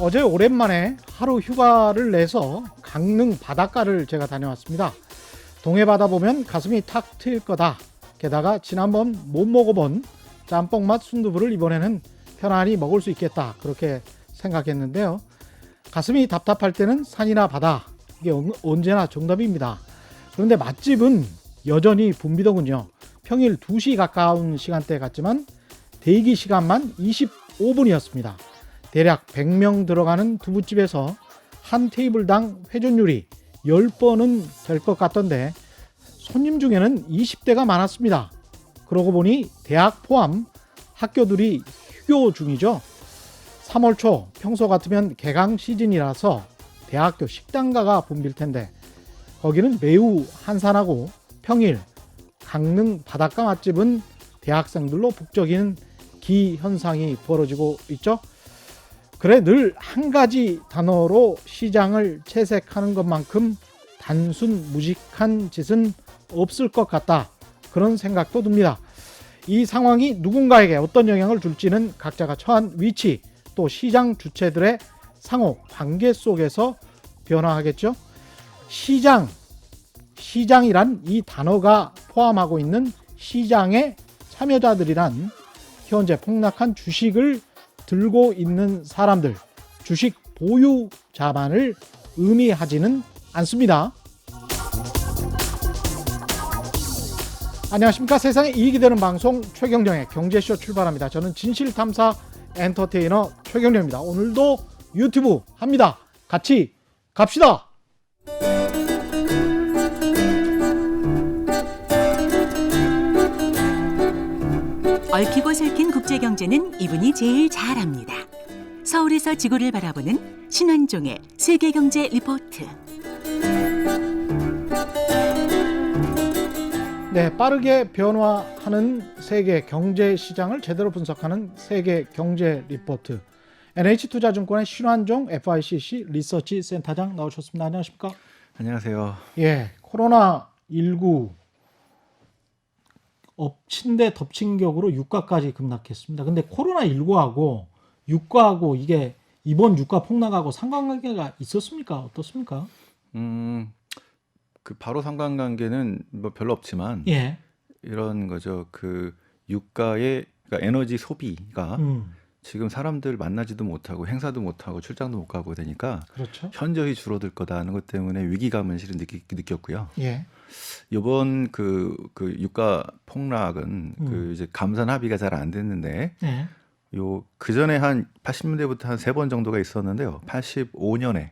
어제 오랜만에 하루 휴가를 내서 강릉 바닷가를 제가 다녀왔습니다. 동해 바다 보면 가슴이 탁 트일 거다. 게다가 지난번 못 먹어본 짬뽕 맛 순두부를 이번에는 편안히 먹을 수 있겠다. 그렇게 생각했는데요. 가슴이 답답할 때는 산이나 바다. 이게 언제나 정답입니다. 그런데 맛집은 여전히 붐비더군요. 평일 2시 가까운 시간대 같지만 대기 시간만 25분이었습니다. 대략 100명 들어가는 두부집에서 한 테이블당 회전율이 10번은 될 것 같던데 손님 중에는 20대가 많았습니다. 그러고 보니 대학 포함 학교들이 휴교 중이죠. 3월 초 평소 같으면 개강 시즌이라서 대학교 식당가가 붐빌 텐데 거기는 매우 한산하고 평일 강릉 바닷가 맛집은 대학생들로 북적이는 기현상이 벌어지고 있죠. 그래 늘 한 가지 단어로 시장을 채색하는 것만큼 단순 무식한 짓은 없을 것 같다. 그런 생각도 듭니다. 이 상황이 누군가에게 어떤 영향을 줄지는 각자가 처한 위치 또 시장 주체들의 상호 관계 속에서 변화하겠죠. 시장이란 이 단어가 포함하고 있는 시장의 참여자들이란 현재 폭락한 주식을 들고 있는 사람들, 주식 보유자만을 의미하지는 않습니다. 안녕하십니까. 세상에 이익이 되는 방송 최경령의 경제쇼 출발합니다. 저는 진실탐사 엔터테이너 최경령입니다. 오늘도 유튜브 합니다. 같이 갑시다. 얽히고 설킨 국제경제는 이분이 제일 잘합니다. 서울에서 지구를 바라보는 신환종의 세계경제 리포트. 네, 빠르게 변화하는 세계 경제 시장을 제대로 분석하는 세계 경제 리포트. NH투자증권의 신환종 FICC 리서치 센터장 나오셨습니다. 안녕하십니까? 안녕하세요. 예, 코로나19 엎친 데 덮친 격으로 유가까지 급락했습니다. 근데 코로나19하고 유가하고 이게 이번 유가 폭락하고 상관관계가 있었습니까? 어떻습니까? 그 바로 상관관계는 뭐 별로 없지만 예. 이런 거죠. 그 유가의 그러니까 에너지 소비가 지금 사람들 만나지도 못하고 행사도 못하고 출장도 못 가고 되니까 그렇죠. 현저히 줄어들 거다는 것 때문에 위기감을 실은 느꼈고요. 예. 이번 그 유가 폭락은 그 이제 감산 합의가 잘 안 됐는데 예. 그 전에 한 80년대부터 한 3번 정도가 있었는데요. 85년에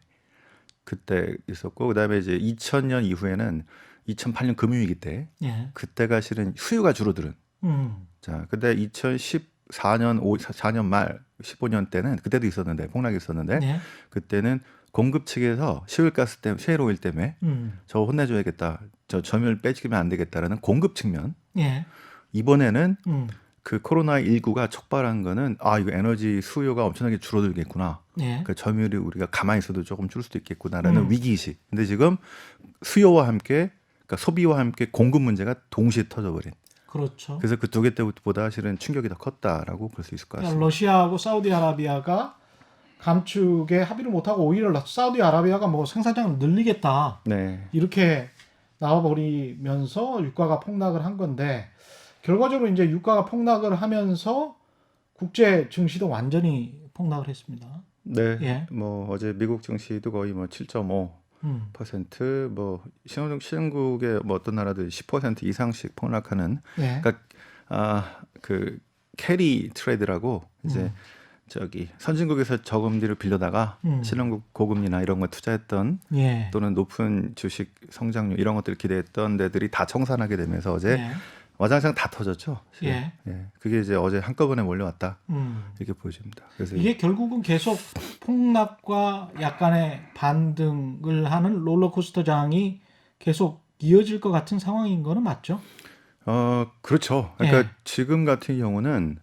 그때 있었고 그다음에 이제 2000년 이후에는 2008년 금융위기 때 예. 그때가 실은 수요가 줄어드는. 자, 근데 2014년 4년 말 15년 때는 그때도 있었는데 폭락이 있었는데 예. 그때는 공급 측에서 시울가스 때문에 셰일오일 때문에 저 혼내줘야겠다. 저 점유율 빼지면 안 되겠다라는 공급 측면. 예. 이번에는 그 코로나19가 촉발한 거는 이거 에너지 수요가 엄청나게 줄어들겠구나. 예. 그 점유율이 우리가 가만히 있어도 조금 줄 수도 있겠구나라는 위기의식. 근데 지금 수요와 함께 그러니까 소비와 함께 공급 문제가 동시에 터져버린. 그렇죠. 그래서 그 두 개 때보다 실은 충격이 더 컸다라고 볼 수 있을 것 같습니다. 러시아하고 사우디아라비아가 감축에 합의를 못하고 오히려 사우디아라비아가 뭐 생산량을 늘리겠다. 네. 이렇게 나와버리면서 유가가 폭락을 한 건데 결과적으로 이제 유가가 폭락을 하면서 국제 증시도 완전히 폭락을 했습니다. 네. 예. 뭐 어제 미국 증시도 거의 뭐 7.5%, 뭐 신흥국의 뭐 어떤 나라들 10% 이상씩 폭락하는. 예. 그러니까 그 캐리 트레이드라고 이제 저기 선진국에서 저금리를 빌려다가 신흥국 고금리나 이런 거 투자했던 예. 또는 높은 주식 성장률 이런 것들을 기대했던 데들이 다 청산하게 되면서 어제 예. 와장창 다 터졌죠. 예. 예. 그게 이제 어제 한꺼번에 몰려왔다 이렇게 보여집니다. 그래서 이게 결국은 계속 폭락과 약간의 반등을 하는 롤러코스터장이 계속 이어질 것 같은 상황인 거는 맞죠? 그렇죠. 그러니까 예. 지금 같은 경우는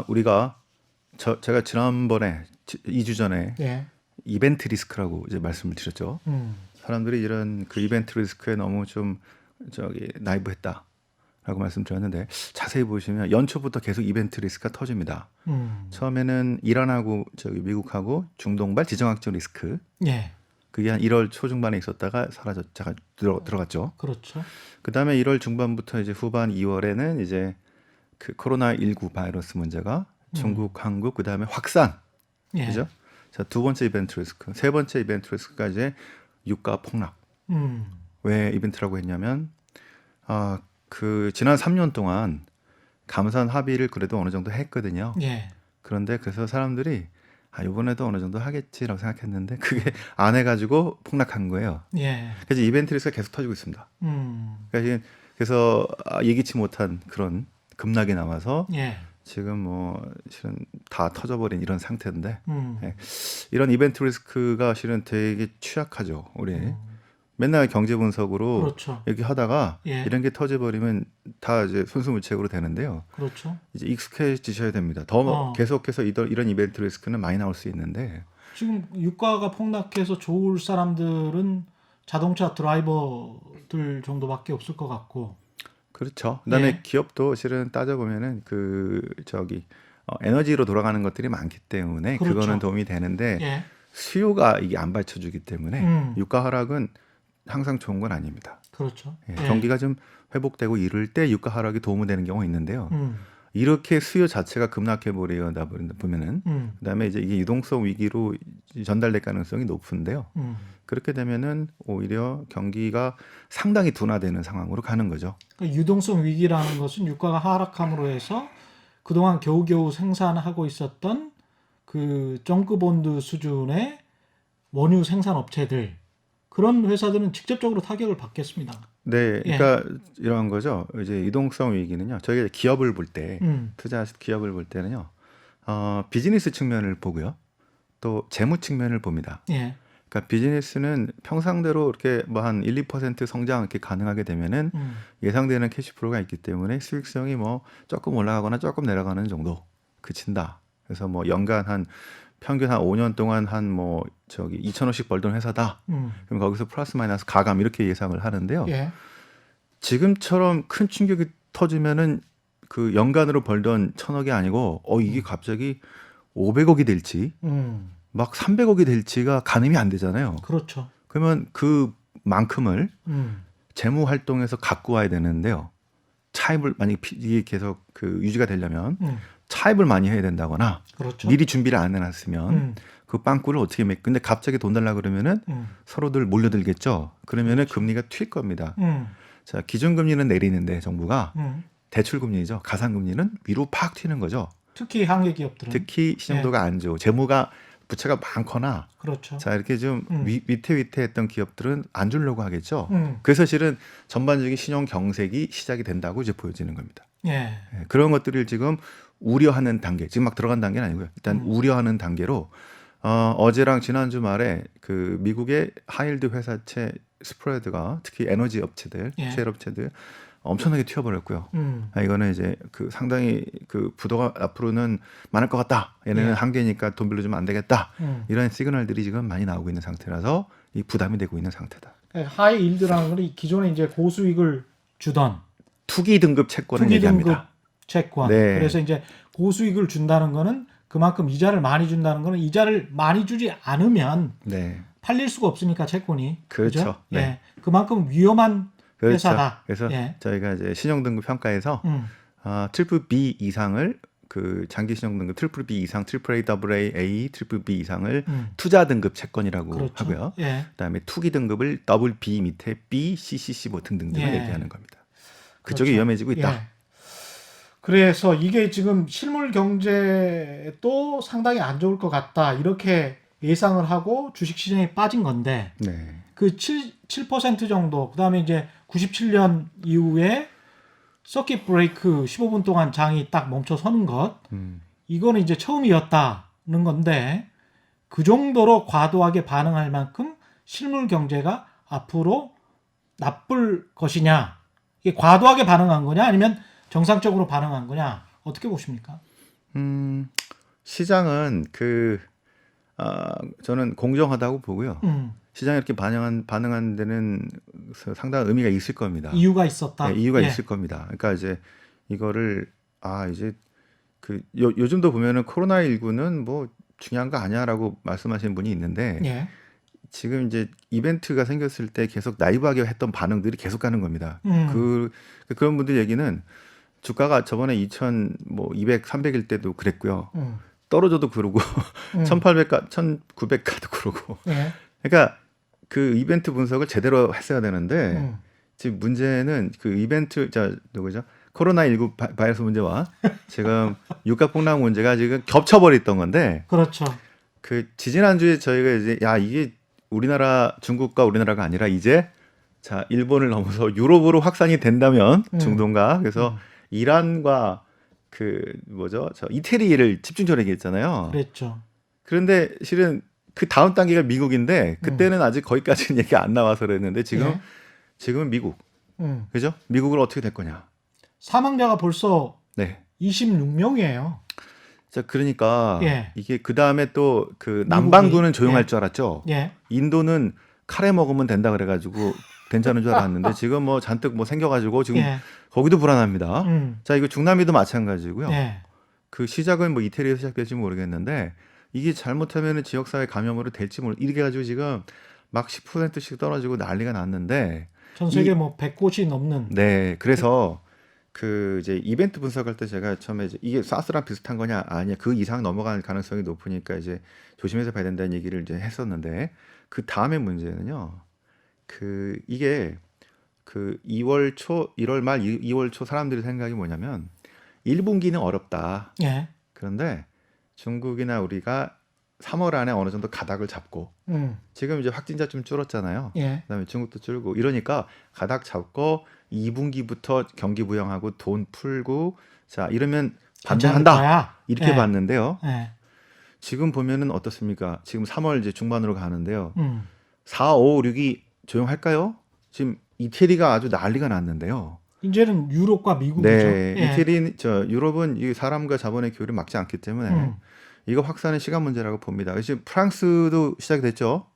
우리가 제가 지난번에 2주 전에 예. 이벤트 리스크라고 이제 말씀을 드렸죠. 사람들이 이런 그 이벤트 리스크에 너무 좀 나이브했다. 라고 말씀드렸는데 자세히 보시면 연초부터 계속 이벤트 리스크가 터집니다. 처음에는 이란하고 저기 미국하고 중동발 지정학적 리스크 예. 그게 한 1월 초중반에 있었다가 사라졌다가 들어갔죠. 그렇죠. 그다음에 1월 중반부터 이제 후반 2월에는 이제 그 코로나19 바이러스 문제가 중국, 한국 그다음에 확산. 예. 그죠? 자, 두 번째 이벤트 리스크. 세 번째 이벤트 리스크가 이제 유가 폭락. 왜 이벤트라고 했냐면 그 지난 3년 동안 감산 합의를 그래도 어느 정도 했거든요. 예. 그런데 그래서 사람들이 이번에도 어느 정도 하겠지라고 생각했는데 그게 안 해가지고 폭락한 거예요. 예. 그래서 이벤트 리스크가 계속 터지고 있습니다. 그래서 예기치 못한 그런 급락이 나와서 예. 지금 뭐 실은 다 터져버린 이런 상태인데 예. 이런 이벤트 리스크가 실은 되게 취약하죠. 우리 맨날 경제 분석으로 그렇죠. 이렇게 하다가 예. 이런 게 터져버리면 다 이제 손수무책으로 되는데요. 그렇죠. 이제 익숙해지셔야 됩니다. 더 계속해서 이런 이벤트 리스크는 많이 나올 수 있는데 지금 유가가 폭락해서 좋을 사람들은 자동차 드라이버들 정도밖에 없을 것 같고. 그렇죠. 그다음에 예. 기업도 실은 따져보면은 에너지로 돌아가는 것들이 많기 때문에 그렇죠. 그거는 도움이 되는데 예. 수요가 이게 안 받쳐주기 때문에 유가 하락은 항상 좋은 건 아닙니다. 그렇죠. 예, 예. 경기가 좀 회복되고 이럴 때 유가 하락이 도움이 되는 경우가 있는데요. 이렇게 수요 자체가 급락해 버리다 보면은 그다음에 이제 이게 유동성 위기로 전달될 가능성이 높은데요. 그렇게 되면은 오히려 경기가 상당히 둔화되는 상황으로 가는 거죠. 그러니까 유동성 위기라는 것은 유가가 하락함으로 해서 그동안 겨우겨우 생산하고 있었던 그 정크본드 수준의 원유 생산 업체들 그런 회사들은 직접적으로 타격을 받겠습니다. 네, 그러니까 이런 거죠. 이제 유동성 위기는요. 저희가 기업을 볼 때 투자하실 기업을 볼 때는요. 비즈니스 측면을 보고요. 또 재무 측면을 봅니다. 예. 그러니까 비즈니스는 평상대로 이렇게 뭐 한 1~2% 성장 이렇게 가능하게 되면은 예상되는 캐시플로우가 있기 때문에 수익성이 뭐 조금 올라가거나 조금 내려가는 정도 그친다. 그래서 뭐 연간 평균 한 5년 동안 2,000원씩 벌던 회사다. 그럼 거기서 플러스 마이너스 가감 이렇게 예상을 하는데요. 예. 지금처럼 큰 충격이 터지면은 그 연간으로 벌던 1,000억이 아니고 이게 갑자기 500억이 될지 막 300억이 될지가 가늠이 안 되잖아요. 그렇죠. 그러면 그만큼을 재무 활동에서 갖고 와야 되는데요. 차입을 만약 이게 계속 그 유지가 되려면 차입을 많이 해야 된다거나 그렇죠. 미리 준비를 안 해놨으면 그 빵꾸를 어떻게 근데 갑자기 돈 달라 그러면은 서로들 몰려들겠죠. 그러면은 금리가 튈 겁니다. 자, 기준금리는 내리는데 정부가 대출금리죠. 가상금리는 위로 팍 튀는 거죠. 특히 항해 기업들은 특히 신용도가 안 좋고 재무가 부채가 많거나 그렇죠. 자 이렇게 좀 위태위태했던 기업들은 안 주려고 하겠죠. 그래서 실은 전반적인 신용 경색이 시작이 된다고 이제 보여지는 겁니다. 예. 그런 것들을 지금 우려하는 단계, 지금 막 들어간 단계는 아니고요. 일단 우려하는 단계로 어제랑 지난주 말에 그 미국의 하이힐드 회사채 스프레드가 특히 에너지 업체들, 셰일 업체들 엄청나게 튀어버렸고요. 이거는 이제 그 상당히 그 부도가 앞으로는 많을 것 같다. 얘네는 한계니까 돈 빌려주면 안 되겠다. 이런 시그널들이 지금 많이 나오고 있는 상태라서 이 부담이 되고 있는 상태다. 하이 일드라는 건 기존에 이제 고수익을 주던 투기 등급 채권을 투기 얘기합니다. 등급 채권. 네. 그래서 이제 고수익을 준다는 거는 그만큼 이자를 많이 준다는 거는 이자를 많이 주지 않으면 네. 팔릴 수가 없으니까 채권이. 그렇죠. 그죠? 네. 예. 그만큼 위험한 그렇죠. 회사다. 그래서 예. 저희가 이제 신용등급 평가에서 트리플 B 이상을 그 장기 신용등급 트리플 B 이상, 트리플 A, 더블 A, 트리플 B 이상을 투자 등급 채권이라고 그렇죠. 하고요. 예. 그다음에 투기 등급을 더블 B 밑에 B, CCC 뭐 등등등을 예. 얘기하는 겁니다. 그쪽이 그렇죠. 위험해지고 있다. 예. 그래서 이게 지금 실물 경제도 상당히 안 좋을 것 같다. 이렇게 예상을 하고 주식 시장에 빠진 건데 네. 그 7% 정도 그다음에 이제 97년 이후에 서킷 브레이크 15분 동안 장이 딱 멈춰 서는 것 이거는 이제 처음이었다는 건데 그 정도로 과도하게 반응할 만큼 실물 경제가 앞으로 나쁠 것이냐 이게 과도하게 반응한 거냐 아니면 정상적으로 반응한 거냐 어떻게 보십니까? 시장은 저는 공정하다고 보고요. 시장에 이렇게 반응한 데는 상당한 의미가 있을 겁니다. 이유가 있었다. 네, 이유가 예. 있을 겁니다. 그러니까 이제 이거를 이제 요즘도 보면은 코로나19는 뭐 중요한 거 아니야라고 말씀하시는 분이 있는데 예. 지금 이제 이벤트가 생겼을 때 계속 나이브하게 했던 반응들이 계속 가는 겁니다. 그런 분들 얘기는 주가가 저번에 2,200, 300일 때도 그랬고요. 떨어져도 그러고 1,800가, 1,900가도 그러고. 예. 그러니까 그 이벤트 분석을 제대로 했어야 되는데 지금 문제는 그 이벤트 누구죠? 코로나19 바이러스 문제와 지금 유가 폭락 문제가 지금 겹쳐버렸던 건데 그렇죠. 그 지지난주에 저희가 이제 이게 우리나라 중국과 우리나라가 아니라 이제 일본을 넘어서 유럽으로 확산이 된다면 중동과 그래서 이란과 이태리를 집중적으로 얘기했잖아요. 그랬죠. 그런데 실은 그 다음 단계가 미국인데 그때는 아직 거기까지는 얘기 안 나와서 그랬는데 지금은 미국. 그죠? 미국은 어떻게 될 거냐? 사망자가 벌써 네. 26명이에요. 자, 그러니까 예. 이게 그 다음에 또 그 남반구는 조용할 예. 줄 알았죠. 예. 인도는 카레 먹으면 된다 그래가지고 괜찮은 줄 알았는데 지금 뭐 잔뜩 뭐 생겨가지고 지금 예. 거기도 불안합니다. 자, 이거 중남미도 마찬가지고요. 예. 그 시작은 뭐 이태리에서 시작될지 모르겠는데 이게 잘못하면 지역사회 감염으로 될지 이렇게 해가지고 지금 막 10%씩 떨어지고 난리가 났는데 전 세계 뭐 100곳이 넘는. 네, 그래서 그 이제 이벤트 분석할 때 제가 처음에 이게 사스랑 비슷한 거냐 아니야 그 이상 넘어갈 가능성이 높으니까 이제 조심해서 봐야 된다는 얘기를 이제 했었는데 그 다음에 문제는요. 이게 2월 초 1월 말 2월 초 사람들의 생각이 뭐냐면 1분기는 어렵다. 예. 그런데 중국이나 우리가 3월 안에 어느 정도 가닥을 잡고 지금 이제 확진자 좀 줄었잖아요. 예. 그다음에 중국도 줄고 이러니까 가닥 잡고 2분기부터 경기 부양하고 돈 풀고 이러면 반등한다 이렇게 예. 봤는데요. 예. 지금 보면은 어떻습니까? 지금 3월 이제 중반으로 가는데요. 4, 5, 6이 조용할까요? 지금 이태리가 아주 난리가 났는데요. 이제는 유럽과 미국이죠. 네, 예. 유럽은 이 사람과 자본의 교류를 막지 않기 때문에 이거 확산의 시간 문제라고 봅니다. 지금 프랑스도 시작이 됐죠.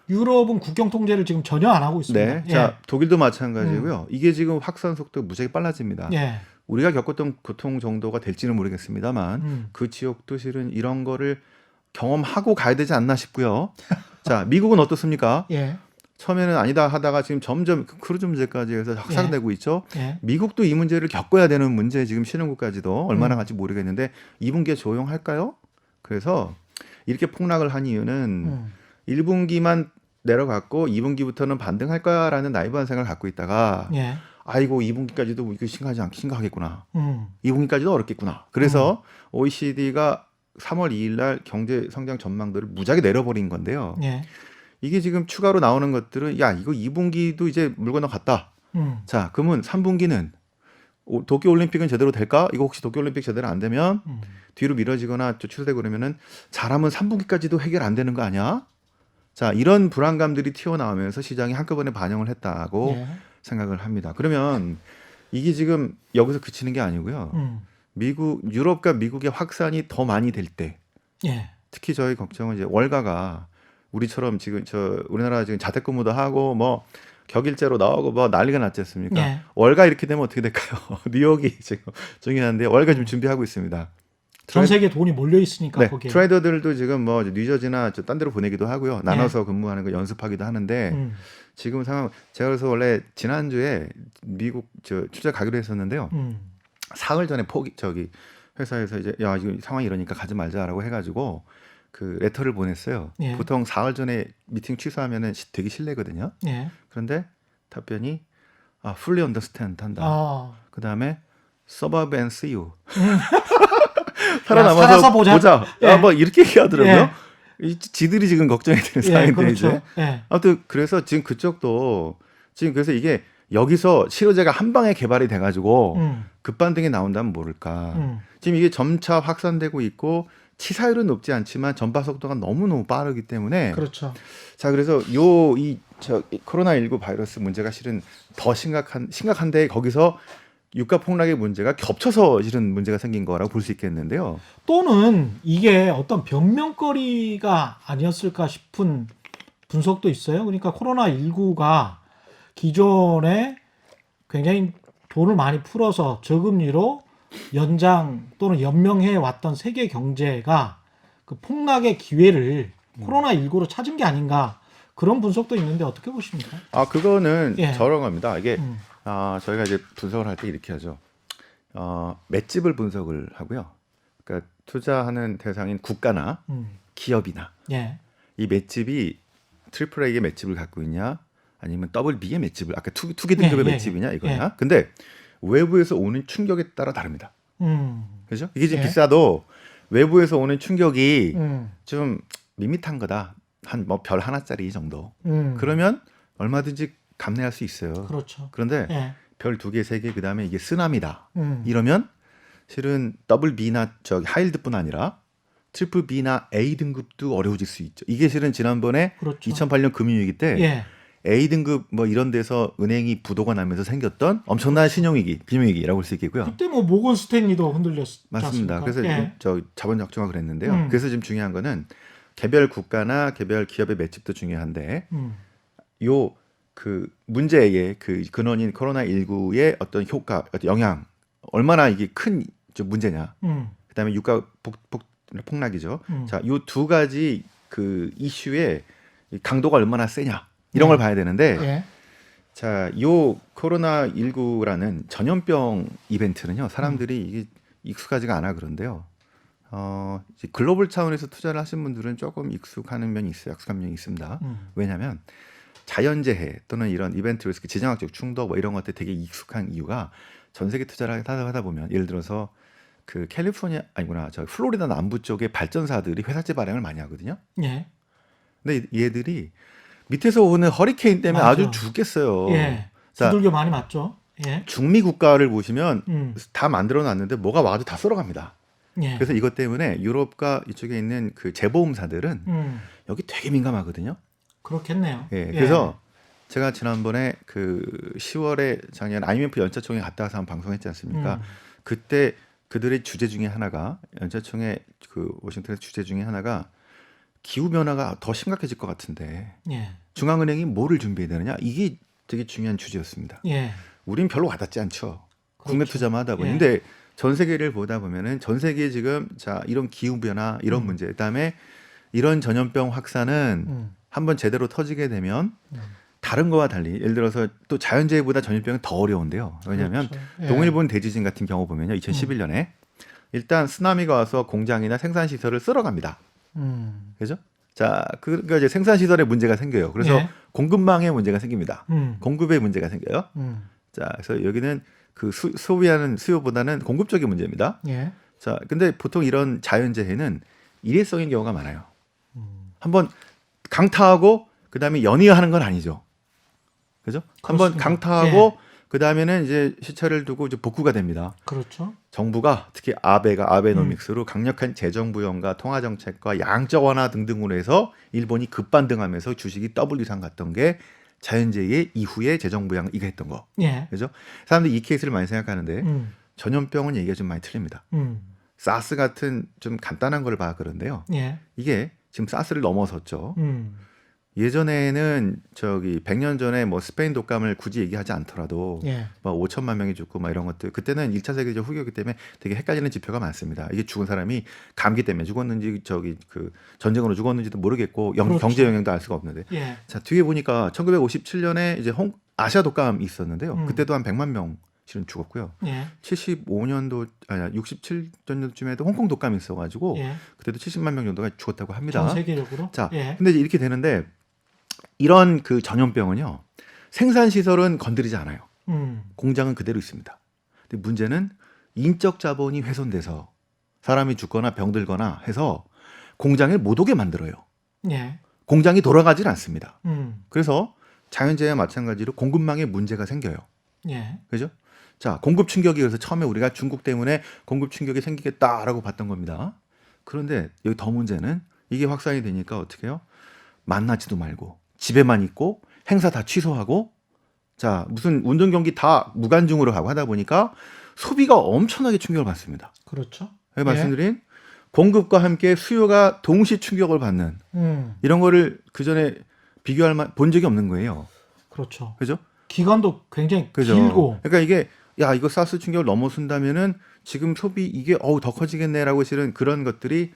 유럽은 국경 통제를 지금 전혀 안 하고 있습니다. 네, 예. 독일도 마찬가지고요. 이게 지금 확산 속도가 무지하게 빨라집니다. 예. 우리가 겪었던 고통 정도가 될지는 모르겠습니다만 그 지역도 실은 이런 거를 경험하고 가야 되지 않나 싶고요. 자, 미국은 어떻습니까? 예. 처음에는 아니다 하다가 지금 점점 크루즈 문제까지 해서 확산되고 있죠. 예. 미국도 이 문제를 겪어야 되는 문제 지금 신흥국까지도 얼마나 갈지 모르겠는데 2분기에 조용할까요? 그래서 이렇게 폭락을 한 이유는 1분기만 내려갔고 2분기부터는 반등할 거야라는 나이브한 생각을 갖고 있다가 예. 아이고 2분기까지도 이거 심각하겠구나. 2분기까지도 어렵겠구나. 그래서 OECD가 3월 2일 날 경제 성장 전망들을 무지하게 내려버린 건데요. 예. 이게 지금 추가로 나오는 것들은 이거 2분기도 이제 물 건너갔다. 자, 그러면 3분기는 도쿄올림픽은 제대로 될까? 이거 혹시 도쿄올림픽 제대로 안 되면 뒤로 미뤄지거나 취소되고 그러면은 잘하면 3분기까지도 해결 안 되는 거 아니야? 자, 이런 불안감들이 튀어나오면서 시장이 한꺼번에 반영을 했다고 예. 생각을 합니다. 그러면 이게 지금 여기서 그치는 게 아니고요. 유럽과 미국의 확산이 더 많이 될 때, 예. 특히 저희 걱정은 이제 월가가 우리처럼 지금 우리나라 지금 자택근무도 하고 뭐 격일제로 나오고 뭐 난리가 났지 않습니까? 예. 월가 이렇게 되면 어떻게 될까요? 뉴욕이 지금 중요한데 월가 지금 준비하고 있습니다. 전 세계 돈이 몰려 있으니까 네, 거기에. 트레이더들도 지금 뭐 뉴저지나 딴 데로 보내기도 하고요. 나눠서 근무하는 거 연습하기도 하는데 지금 상황 제가 그래서 원래 지난주에 미국 출장 가기로 했었는데요. 사흘 전에 회사에서 이제 야 이거 상황이 이러니까 가지 말자라고 해가지고 그 레터를 보냈어요. 예. 보통 사흘 전에 미팅 취소하면은 되게 실례거든요. 예. 그런데 답변이 fully understand 한다. 그 다음에 suburb and see you. 살아남아서 살아서 보자. 예. 뭐 이렇게 얘기하더라고요. 예. 지들이 지금 걱정이 되는 예, 상황인데 그렇죠. 이제. 예. 아무튼 그래서 지금 그쪽도 지금 그래서 이게 여기서 치료제가 한 방에 개발이 돼가지고 급반등이 나온다면 모를까. 지금 이게 점차 확산되고 있고 치사율은 높지 않지만 전파 속도가 너무너무 빠르기 때문에. 그렇죠. 자, 그래서 이 코로나19 바이러스 문제가 실은 더 심각한데 거기서 유가 폭락의 문제가 겹쳐서 실은 문제가 생긴 거라고 볼 수 있겠는데요. 또는 이게 어떤 변명거리가 아니었을까 싶은 분석도 있어요. 그러니까 코로나19가 기존에 굉장히 돈을 많이 풀어서 저금리로 연장 또는 연명해 왔던 세계 경제가 그 폭락의 기회를 코로나19로 찾은 게 아닌가 그런 분석도 있는데 어떻게 보십니까? 그거는 예. 저런 겁니다. 이게 음. 저희가 이제 분석을 할 때 이렇게 하죠. 맷집을 분석을 하고요. 그러니까 투자하는 대상인 국가나 기업이나 예. 이 맷집이 트리플 A의 맷집을 갖고 있냐, 아니면 더블 B의 맷집을 아까 투기 등급의 예, 예, 맷집이냐 예. 이거냐. 근데 외부에서 오는 충격에 따라 다릅니다. 그죠? 이게 지금 예. 비싸도 외부에서 오는 충격이 음. 좀 밋밋한 거다. 한 뭐 별 하나짜리 정도. 음. 그러면 얼마든지 감내할 수 있어요. 그렇죠. 그런데 예. 별 2개, 3개 그다음에 이게 쓰나미다. 음. 이러면 실은 더블 B나 하이힐드뿐 아니라 트리플 B나 A 등급도 어려워질 수 있죠. 이게 실은 지난번에 그렇죠. 2008년 금융위기 때 예. A 등급 뭐 이런 데서 은행이 부도가 나면서 생겼던 엄청난 신용위기, 금융위기라고 할 수 있겠고요. 그때 뭐 모건 스탠리도 흔들렸지 맞습니다. 않습니까? 그래서 예. 저 자본 적정화 그랬는데요. 그래서 지금 중요한 거는 개별 국가나 개별 기업의 맷집도 중요한데 요 그 문제의 그 근원인 코로나19의 어떤 효과, 어떤 영향 얼마나 이게 큰 좀 문제냐. 그다음에 유가 폭락이죠. 자, 요 두 가지 그 이슈의 강도가 얼마나 세냐 이런 걸 봐야 되는데, 예. 자, 요 코로나19라는 전염병 이벤트는요, 사람들이 이게 익숙하지가 않아 그런데요. 이제 글로벌 차원에서 투자를 하신 분들은 조금 익숙한 면이 있어요. 익숙한 면이 있습니다. 왜냐하면 자연재해 또는 이런 이벤트 리스크, 지정학적 충돌 뭐 이런 것들 되게 익숙한 이유가 전 세계 투자를 하다 보면 예를 들어서 그 캘리포니아 아니구나 저 플로리다 남부 쪽에 발전사들이 회사채 발행을 많이 하거든요. 예. 근데 얘들이 밑에서 오는 허리케인 때문에 맞아. 아주 죽겠어요. 예. 자, 두들겨 많이 맞죠. 예. 중미 국가를 보시면 음. 다 만들어 놨는데 뭐가 와도 다 썰어갑니다. 예. 그래서 이것 때문에 유럽과 이쪽에 있는 그 재보험사들은 음. 여기 되게 민감하거든요. 그렇겠네요. 예, 그래서 제가 지난번에 그 10월에 작년 IMF 연차총회 갔다 와서 한 방송했지 않습니까? 그때 그들의 주제 중에 하나가 연차총회 그 워싱턴의 주제 중에 하나가 기후 변화가 더 심각해질 것 같은데 예. 중앙은행이 뭐를 준비해야 되느냐, 이게 되게 중요한 주제였습니다. 예. 우린 별로 와닿지 않죠. 국내 그렇죠. 투자만 하다 보니. 예. 근데 전 세계를 보다 보면은 전 세계 지금 자 이런 기후 변화 이런 문제, 그다음에 이런 전염병 확산은 한번 제대로 터지게 되면 다른 거와 달리 예를 들어서 또 자연재해보다 전염병은 더 어려운데요. 왜냐하면 그렇죠. 예. 동일본 대지진 같은 경우 보면요, 2011년에 일단 쓰나미가 와서 공장이나 생산 시설을 쓸어갑니다. 그죠? 자, 그러니까 이제 생산 시설에 문제가 생겨요. 그래서 예. 공급망에 문제가 생깁니다. 공급에 문제가 생겨요. 음. 자, 그래서 여기는 그 소비하는 수요보다는 공급 쪽의 문제입니다. 예. 자, 근데 보통 이런 자연재해는 일회성인 경우가 많아요. 한번 강타하고 그 다음에 연이어하는 건 아니죠. 그죠? 한번 그렇습니다. 강타하고 그 다음에는 이제 시차를 두고 이제 복구가 됩니다. 그렇죠. 정부가 특히 아베노믹스로 강력한 재정부연과 통화정책과 양적 완화 등등으로 해서 일본이 급반등하면서 주식이 더블 이상 갔던 게 자연재해 이후에 재정부양 이거 했던 거. 예. 그죠? 사람들이 이 케이스를 많이 생각하는데 전염병은 얘기가 좀 많이 틀립니다. 사스 같은 좀 간단한 걸 봐 그런데요. 예. 이게 지금 사스를 넘어섰죠. 음. 예전에는 저기 100년 전에 뭐 스페인 독감을 굳이 얘기하지 않더라도 예. 막 5천만 명이 죽고 막 이런 것들, 그때는 1차 세계대전 후기였기 때문에 되게 헷갈리는 지표가 많습니다. 이게 죽은 사람이 감기 때문에 죽었는지 저기 그 전쟁으로 죽었는지도 모르겠고 그렇죠. 경제 영향도 알 수가 없는데, 예. 자 뒤에 보니까 1957년에 이제 아시아 독감이 있었는데요. 그때도 한 100만 명 실은 죽었고요. 예. 75년도 아니 67년도쯤에도 홍콩 독감이 있어가지고 예. 그때도 70만 명 정도가 죽었다고 합니다. 전 세계적으로. 자, 예. 근데 이제 이렇게 되는데 이런 그 전염병은요, 생산 시설은 건드리지 않아요. 공장은 그대로 있습니다. 근데 문제는 인적 자본이 훼손돼서 사람이 죽거나 병들거나 해서 공장을 못 오게 만들어요. 예. 공장이 돌아가질 않습니다. 그래서 자연재해와 마찬가지로 공급망에 문제가 생겨요. 예. 그죠? 자, 공급 충격이, 그래서 처음에 우리가 중국 때문에 공급 충격이 생기겠다라고 봤던 겁니다. 그런데 여기 더 문제는 이게 확산이 되니까 어떻게 해요? 만나지도 말고 집에만 있고 행사 다 취소하고, 자, 무슨 운동 경기 다 무관중으로 하고 하다 보니까 소비가 엄청나게 충격을 받습니다. 그렇죠. 예, 말씀드린 공급과 함께 수요가 동시 충격을 받는 이런 거를 그 전에 비교할 만 본 적이 없는 거예요. 그렇죠. 그죠? 기간도 굉장히 그죠? 길고. 그러니까 이게 야 이거 사스 충격을 넘어선다면은 지금 소비 이게 더 커지겠네라고 실은 그런 것들이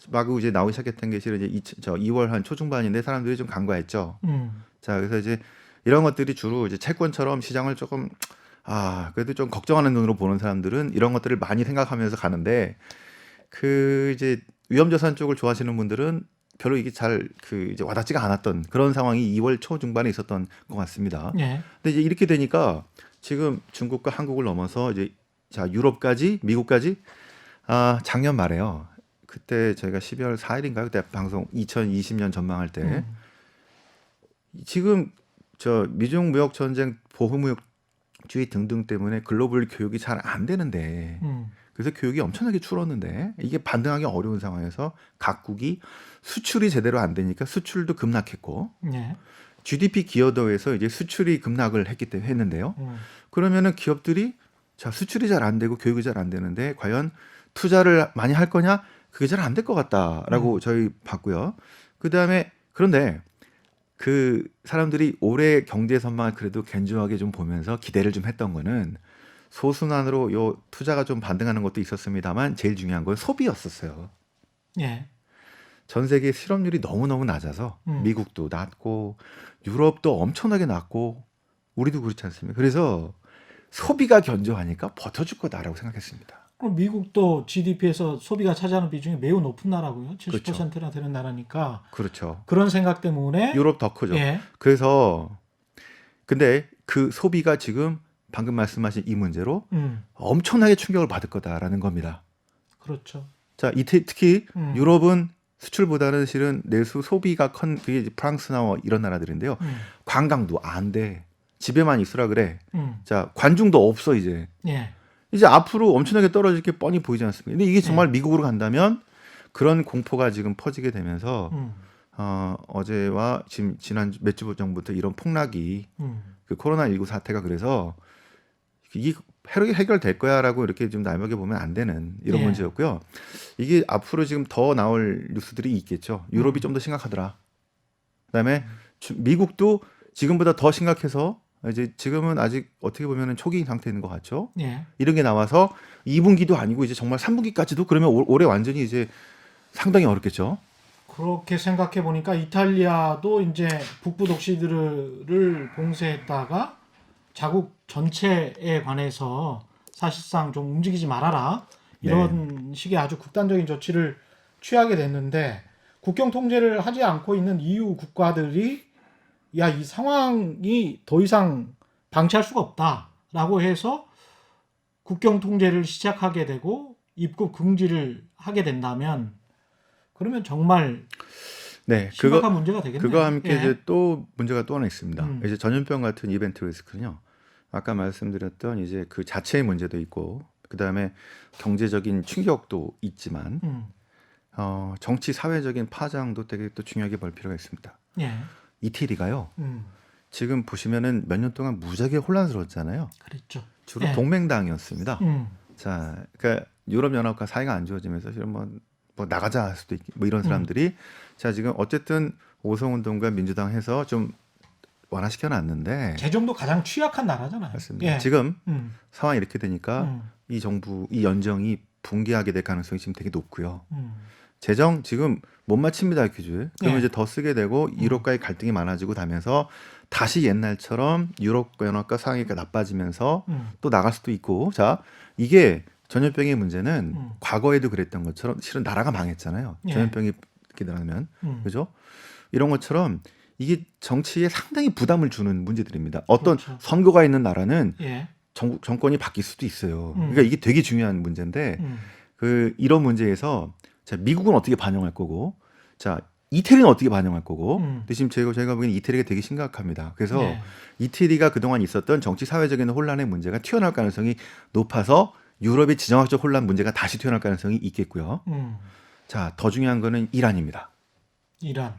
마구 이제 나오기 시작했던 게 실은 이제 2월 한 초중반인데 사람들이 좀 간과했죠. 자 그래서 이제 이런 것들이 주로 이제 채권처럼 시장을 조금 그래도 좀 걱정하는 눈으로 보는 사람들은 이런 것들을 많이 생각하면서 가는데 그 이제 위험자산 쪽을 좋아하시는 분들은 별로 이게 잘 이제 와닿지가 않았던 그런 상황이 2월 초 중반에 있었던 것 같습니다. 예. 근데 이제 이렇게 되니까 지금 중국과 한국을 넘어서 이제 자 유럽까지 미국까지 작년 말에요. 그때 저희가 12월 4일인가요? 그때 방송 2020년 전망할 때 지금 저 미중 무역 전쟁, 보호무역주의 등등 때문에 글로벌 교육이 잘 안 되는데 그래서 교육이 엄청나게 줄었는데 이게 반등하기 어려운 상황에서 각국이 수출이 제대로 안 되니까 수출도 급락했고 예. GDP 기여도에서 이제 수출이 급락을 했는데요. 그러면은 기업들이 자 수출이 잘 안 되고 교육이 잘 안 되는데 과연 투자를 많이 할 거냐? 그게 잘 안 될 것 같다라고 저희 봤고요. 그다음에 그런데 그 사람들이 올해 경제 전망을 그래도 견조하게 좀 보면서 기대를 좀 했던 거는 소순환으로 요 투자가 좀 반등하는 것도 있었습니다만 제일 중요한 건 소비였었어요. 예. 전 세계 실업률이 너무너무 낮아서 미국도 낮고 유럽도 엄청나게 낮고 우리도 그렇지 않습니까? 그래서 소비가 견조하니까 버텨줄 거다라고 생각했습니다. 그럼 미국도 GDP에서 소비가 차지하는 비중이 매우 높은 나라고요. 70%나 그렇죠. 되는 나라니까. 그렇죠. 그런 생각 때문에 유럽 더 크죠. 예. 그래서 근데 그 소비가 지금 방금 말씀하신 이 문제로 엄청나게 충격을 받을 거다라는 겁니다. 그렇죠. 자, 특히 음. 유럽은 수출보다는 실은 내수 소비가 그게 이제 프랑스나 이런 나라들인데요. 관광도 안 돼. 집에만 있으라 그래. 자, 관중도 없어 이제. 예. 이제 앞으로 엄청나게 떨어질 게 뻔히 보이지 않습니까? 근데 이게 정말 미국으로 간다면 그런 공포가 지금 퍼지게 되면서 어제와 지난 몇 주 전부터 이런 폭락이 그 코로나19 사태가 그래서 이게 해결될 거야라고 이렇게 좀 날먹여 보면 안 되는 이런 예. 문제였고요. 이게 앞으로 지금 더 나올 뉴스들이 있겠죠. 유럽이 좀 더 심각하더라. 그다음에 미국도 지금보다 더 심각해서 이제 지금은 아직 어떻게 보면은 초기 상태인 것 같죠. 예. 이런 게 나와서 2분기도 아니고 이제 정말 3분기까지도 그러면 올해 완전히 이제 상당히 어렵겠죠. 그렇게 생각해 보니까 이탈리아도 이제 북부 도시들을 봉쇄했다가 자국 전체에 관해서 사실상 좀 움직이지 말아라 이런 식의 아주 극단적인 조치를 취하게 됐는데 국경 통제를 하지 않고 있는 EU 국가들이 야, 이 상황이 더 이상 방치할 수가 없다라고 해서 국경 통제를 시작하게 되고 입국 금지를 하게 된다면 그러면 정말 네, 심각한 문제가 되겠네요. 그거와 함께 예. 이제 또 문제가 또 하나 있습니다. 이제 전염병 같은 이벤트 리스크는요. 아까 말씀드렸던 이제 그 자체의 문제도 있고 그다음에 경제적인 충격도 있지만 정치 사회적인 파장도 되게 또 중요하게 볼 필요가 있습니다. 예. 이태리가요. 지금 보시면은 몇 년 동안 무지하게 혼란스러웠잖아요. 그랬죠. 주로 예. 동맹당이었습니다. 자, 그러니까 유럽 연합과 사이가 안 좋아지면서 실은 뭐 나가자 할 수도 있고 뭐 이런 사람들이 자 지금 어쨌든 오송운동과 민주당 해서 좀 완화시켜 놨는데 재정도 가장 취약한 나라잖아요. 맞습니다. 예. 지금 음. 상황이 이렇게 되니까 이 정부 이 연정이 붕괴하게 될 가능성이 지금 되게 높고요. 재정 지금 못 맞춥니다 퀴즈. 그러면 예. 이제 더 쓰게 되고 유럽과의 갈등이 많아지고 다면서 다시 옛날처럼 유럽 연합과 상황이 나빠지면서 또 나갈 수도 있고 자 이게 전염병의 문제는 과거에도 그랬던 것처럼 실은 나라가 망했잖아요. 예. 전염병이 이렇게 나면 그죠? 이런 것처럼 이게 정치에 상당히 부담을 주는 문제들입니다. 어떤 그렇죠. 선거가 있는 나라는 예. 정권이 바뀔 수도 있어요. 그러니까 이게 되게 중요한 문제인데 이런 문제에서 자, 미국은 어떻게 반영할 거고, 자, 이태리는 어떻게 반영할 거고, 근데 지금 저희가 보기에는 이태리가 되게 심각합니다. 그래서 예. 이태리가 그동안 있었던 정치 사회적인 혼란의 문제가 튀어나올 가능성이 높아서 유럽의 지정학적 혼란 문제가 다시 튀어나올 가능성이 있겠고요. 자, 더 중요한 거는 이란입니다. 이란.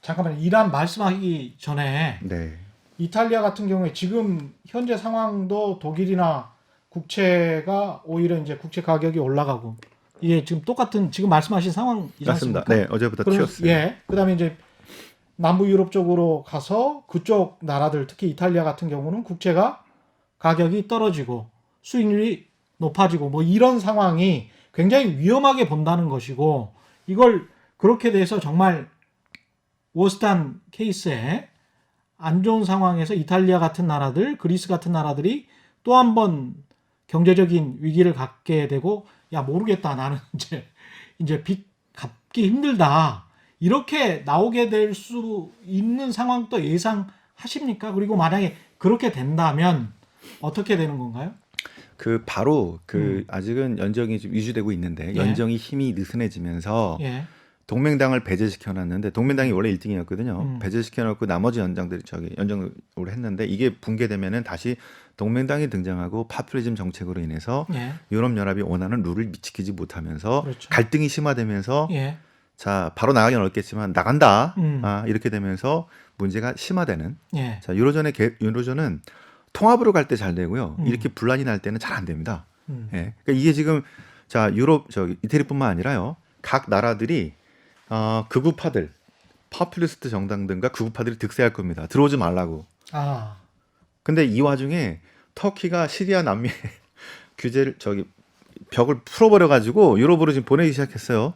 잠깐만, 이란 말씀하기 전에 네. 이탈리아 같은 경우에 지금 현재 상황도 독일이나 국채가 오히려 이제 국채 가격이 올라가고 이게 지금 똑같은 지금 말씀하신 상황이지 맞습니다. 않습니까? 네, 어제부터 튀었어요. 예. 그다음에 이제 남부 유럽 쪽으로 가서 그쪽 나라들 특히 이탈리아 같은 경우는 국채가 가격이 떨어지고 수익률이 높아지고 뭐 이런 상황이 굉장히 위험하게 본다는 것이고 이걸 그렇게 돼서 정말 워스트한 케이스에 안 좋은 상황에서 이탈리아 같은 나라들, 그리스 같은 나라들이 또 한 번 경제적인 위기를 갖게 되고 야 모르겠다 나는 이제 빚 갚기 힘들다 이렇게 나오게 될 수 있는 상황도 예상하십니까? 그리고 만약에 그렇게 된다면 어떻게 되는 건가요? 그 바로 그 아직은 연정이 좀 유지되고 있는데 예. 연정이 힘이 느슨해지면서 예, 동맹당을 배제시켜 놨는데 동맹당이 원래 1등이었거든요. 음. 배제시켜 놓고 나머지 연장들이 연정을 했는데 이게 붕괴되면은 다시 동맹당이 등장하고 파퓰리즘 정책으로 인해서 예, 유럽 연합이 원하는 룰을 지키지 못하면서 그렇죠. 갈등이 심화되면서 예, 자 바로 나가긴 어렵겠지만 나간다 음. 이렇게 되면서 문제가 심화되는 예, 자 유로존은 통합으로 갈 때 잘 되고요 음. 이렇게 분란이 날 때는 잘 안 됩니다. 음. 예. 그러니까 이게 지금 자 유럽 이태리뿐만 아니라요 각 나라들이 극우파들 파퓰리스트 정당들과 극우파들이 득세할 겁니다. 들어오지 말라고. 아, 근데 이 와중에 터키가 시리아 난민 규제를 벽을 풀어버려 가지고 유럽으로 지금 보내기 시작했어요.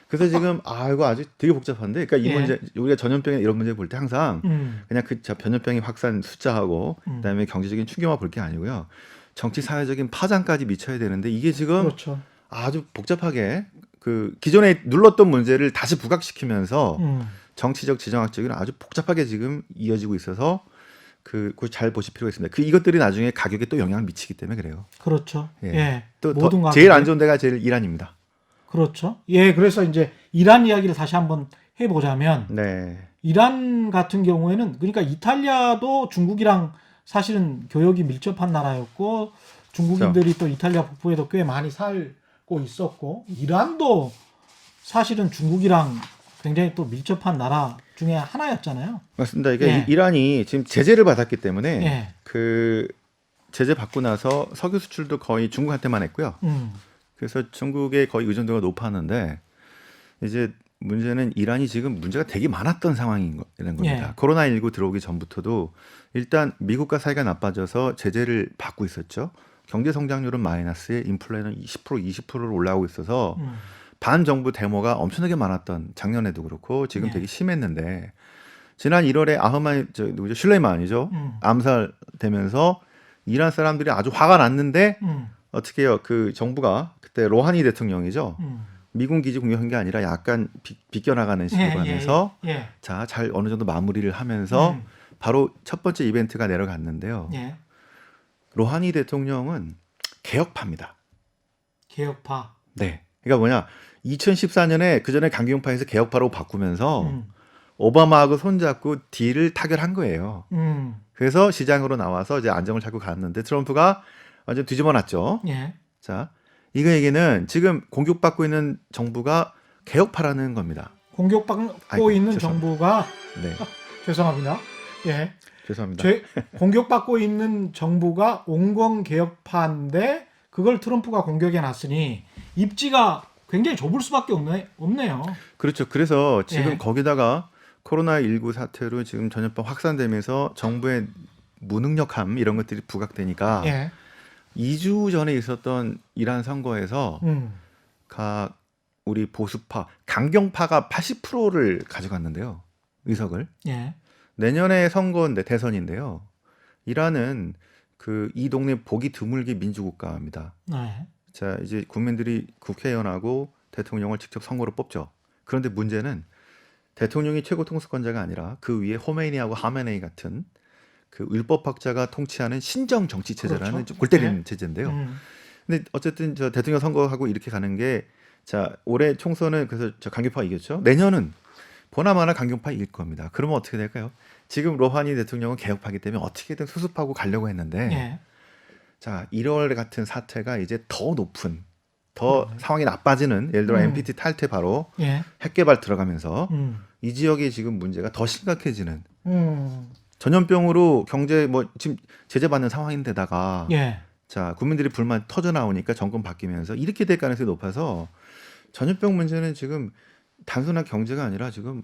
그래서 지금 이거 아주 되게 복잡한데, 그러니까 이 예. 문제 우리가 전염병 이런 문제 볼 때 항상 그냥 전염병의 확산 숫자하고 그다음에 경제적인 충격만 볼 게 아니고요. 정치 사회적인 파장까지 미쳐야 되는데 이게 지금 그렇죠. 아주 복잡하게 그 기존에 눌렀던 문제를 다시 부각시키면서 음. 정치적 지정학적인 아주 복잡하게 지금 이어지고 있어서 그걸 잘 보실 필요가 있습니다. 이것들이 나중에 가격에 또 영향을 미치기 때문에 그래요. 그렇죠. 예. 예. 또 모든 제일 가격이- 안 좋은 데가 제일 이란입니다. 그렇죠. 예, 그래서 이제 이란 이야기를 다시 한번 해보자면 네. 이란 같은 경우에는 그러니까 이탈리아도 중국이랑 사실은 교역이 밀접한 나라였고 중국인들이 또 이탈리아 북부에도 꽤 많이 살고 있었고 이란도 사실은 중국이랑 굉장히 또 밀접한 나라 중에 하나였잖아요. 맞습니다. 이게 예. 이란이 지금 제재를 받았기 때문에 예. 그 제재 받고 나서 석유 수출도 거의 중국한테만 했고요. 그래서 중국의 거의 의존도가 높았는데 이제 문제는 이란이 지금 문제가 되게 많았던 상황인 겁니다. 예. 코로나19 들어오기 전부터도 일단 미국과 사이가 나빠져서 제재를 받고 있었죠. 경제 성장률은 마이너스에 인플레는 10% 20%로 올라오고 있어서 반정부 데모가 엄청나게 많았던 작년에도 그렇고 지금 예. 되게 심했는데 지난 1월에 누구죠? 슐레이만이죠. 암살되면서 이란 사람들이 아주 화가 났는데 어떻게 해요? 그 정부가 그때 로하니 대통령이죠. 미군 기지 공격한 게 아니라 약간 비껴나가는 식으로 하면서 예. 자, 잘 어느 정도 마무리를 하면서 바로 첫 번째 이벤트가 내려갔는데요. 예. 로하니 대통령은 개혁파입니다. 개혁파. 네. 그러니까 뭐냐? 2014년에 그 전에 강경파에서 개혁파로 바꾸면서 오바마하고 손잡고 딜을 타결한 거예요. 그래서 시장으로 나와서 이제 안정을 찾고 갔는데 트럼프가 완전 뒤집어놨죠. 예. 자, 이거 얘기는 지금 공격받고 있는 정부가 개혁파라는 겁니다. 공격받고 아이고, 있는 죄송합니다. 정부가 네, 죄송합니다. 예. 죄송합니다. 공격받고 있는 정부가 온건 개혁파인데 그걸 트럼프가 공격해 놨으니 입지가 굉장히 좁을 수밖에 없네요. 그렇죠. 그래서 지금 예. 거기다가 코로나19 사태로 지금 전염병 확산되면서 정부의 무능력함 이런 것들이 부각되니까 예. 2주 전에 있었던 이란 선거에서 음. 각 우리 보수파, 강경파가 80%를 가져갔는데요. 의석을. 예. 내년에 선거인데 대선인데요. 이란은 이 동네 보기 드물게 민주국가입니다. 네. 자, 이제 국민들이 국회의원하고 대통령을 직접 선거로 뽑죠. 그런데 문제는 대통령이 최고 통수권자가 아니라 그 위에 호메이니하고 하메네이 같은 그 율법학자가 통치하는 신정 정치 체제라는 그렇죠. 좀 골 때리는 네. 체제인데요. 근데 어쨌든 저 대통령 선거하고 이렇게 가는 게 자, 올해 총선은 그래서 저 강경파가 이겼죠. 내년은 보나마나 강경파 이길 겁니다. 그러면 어떻게 될까요? 지금 로하니 대통령은 개혁파기 때문에 어떻게든 수습하고 가려고 했는데 예. 자, 1월 같은 사태가 이제 더 높은 더 상황이 나빠지는 예를 들어 NPT 탈퇴 바로 예. 핵개발 들어가면서 음. 이 지역의 지금 문제가 더 심각해지는 음. 전염병으로 경제 지금 제재받는 상황인데다가 예. 자, 국민들이 불만 터져 나오니까 정권 바뀌면서 이렇게 될 가능성이 높아서 전염병 문제는 지금 단순한 경제가 아니라 지금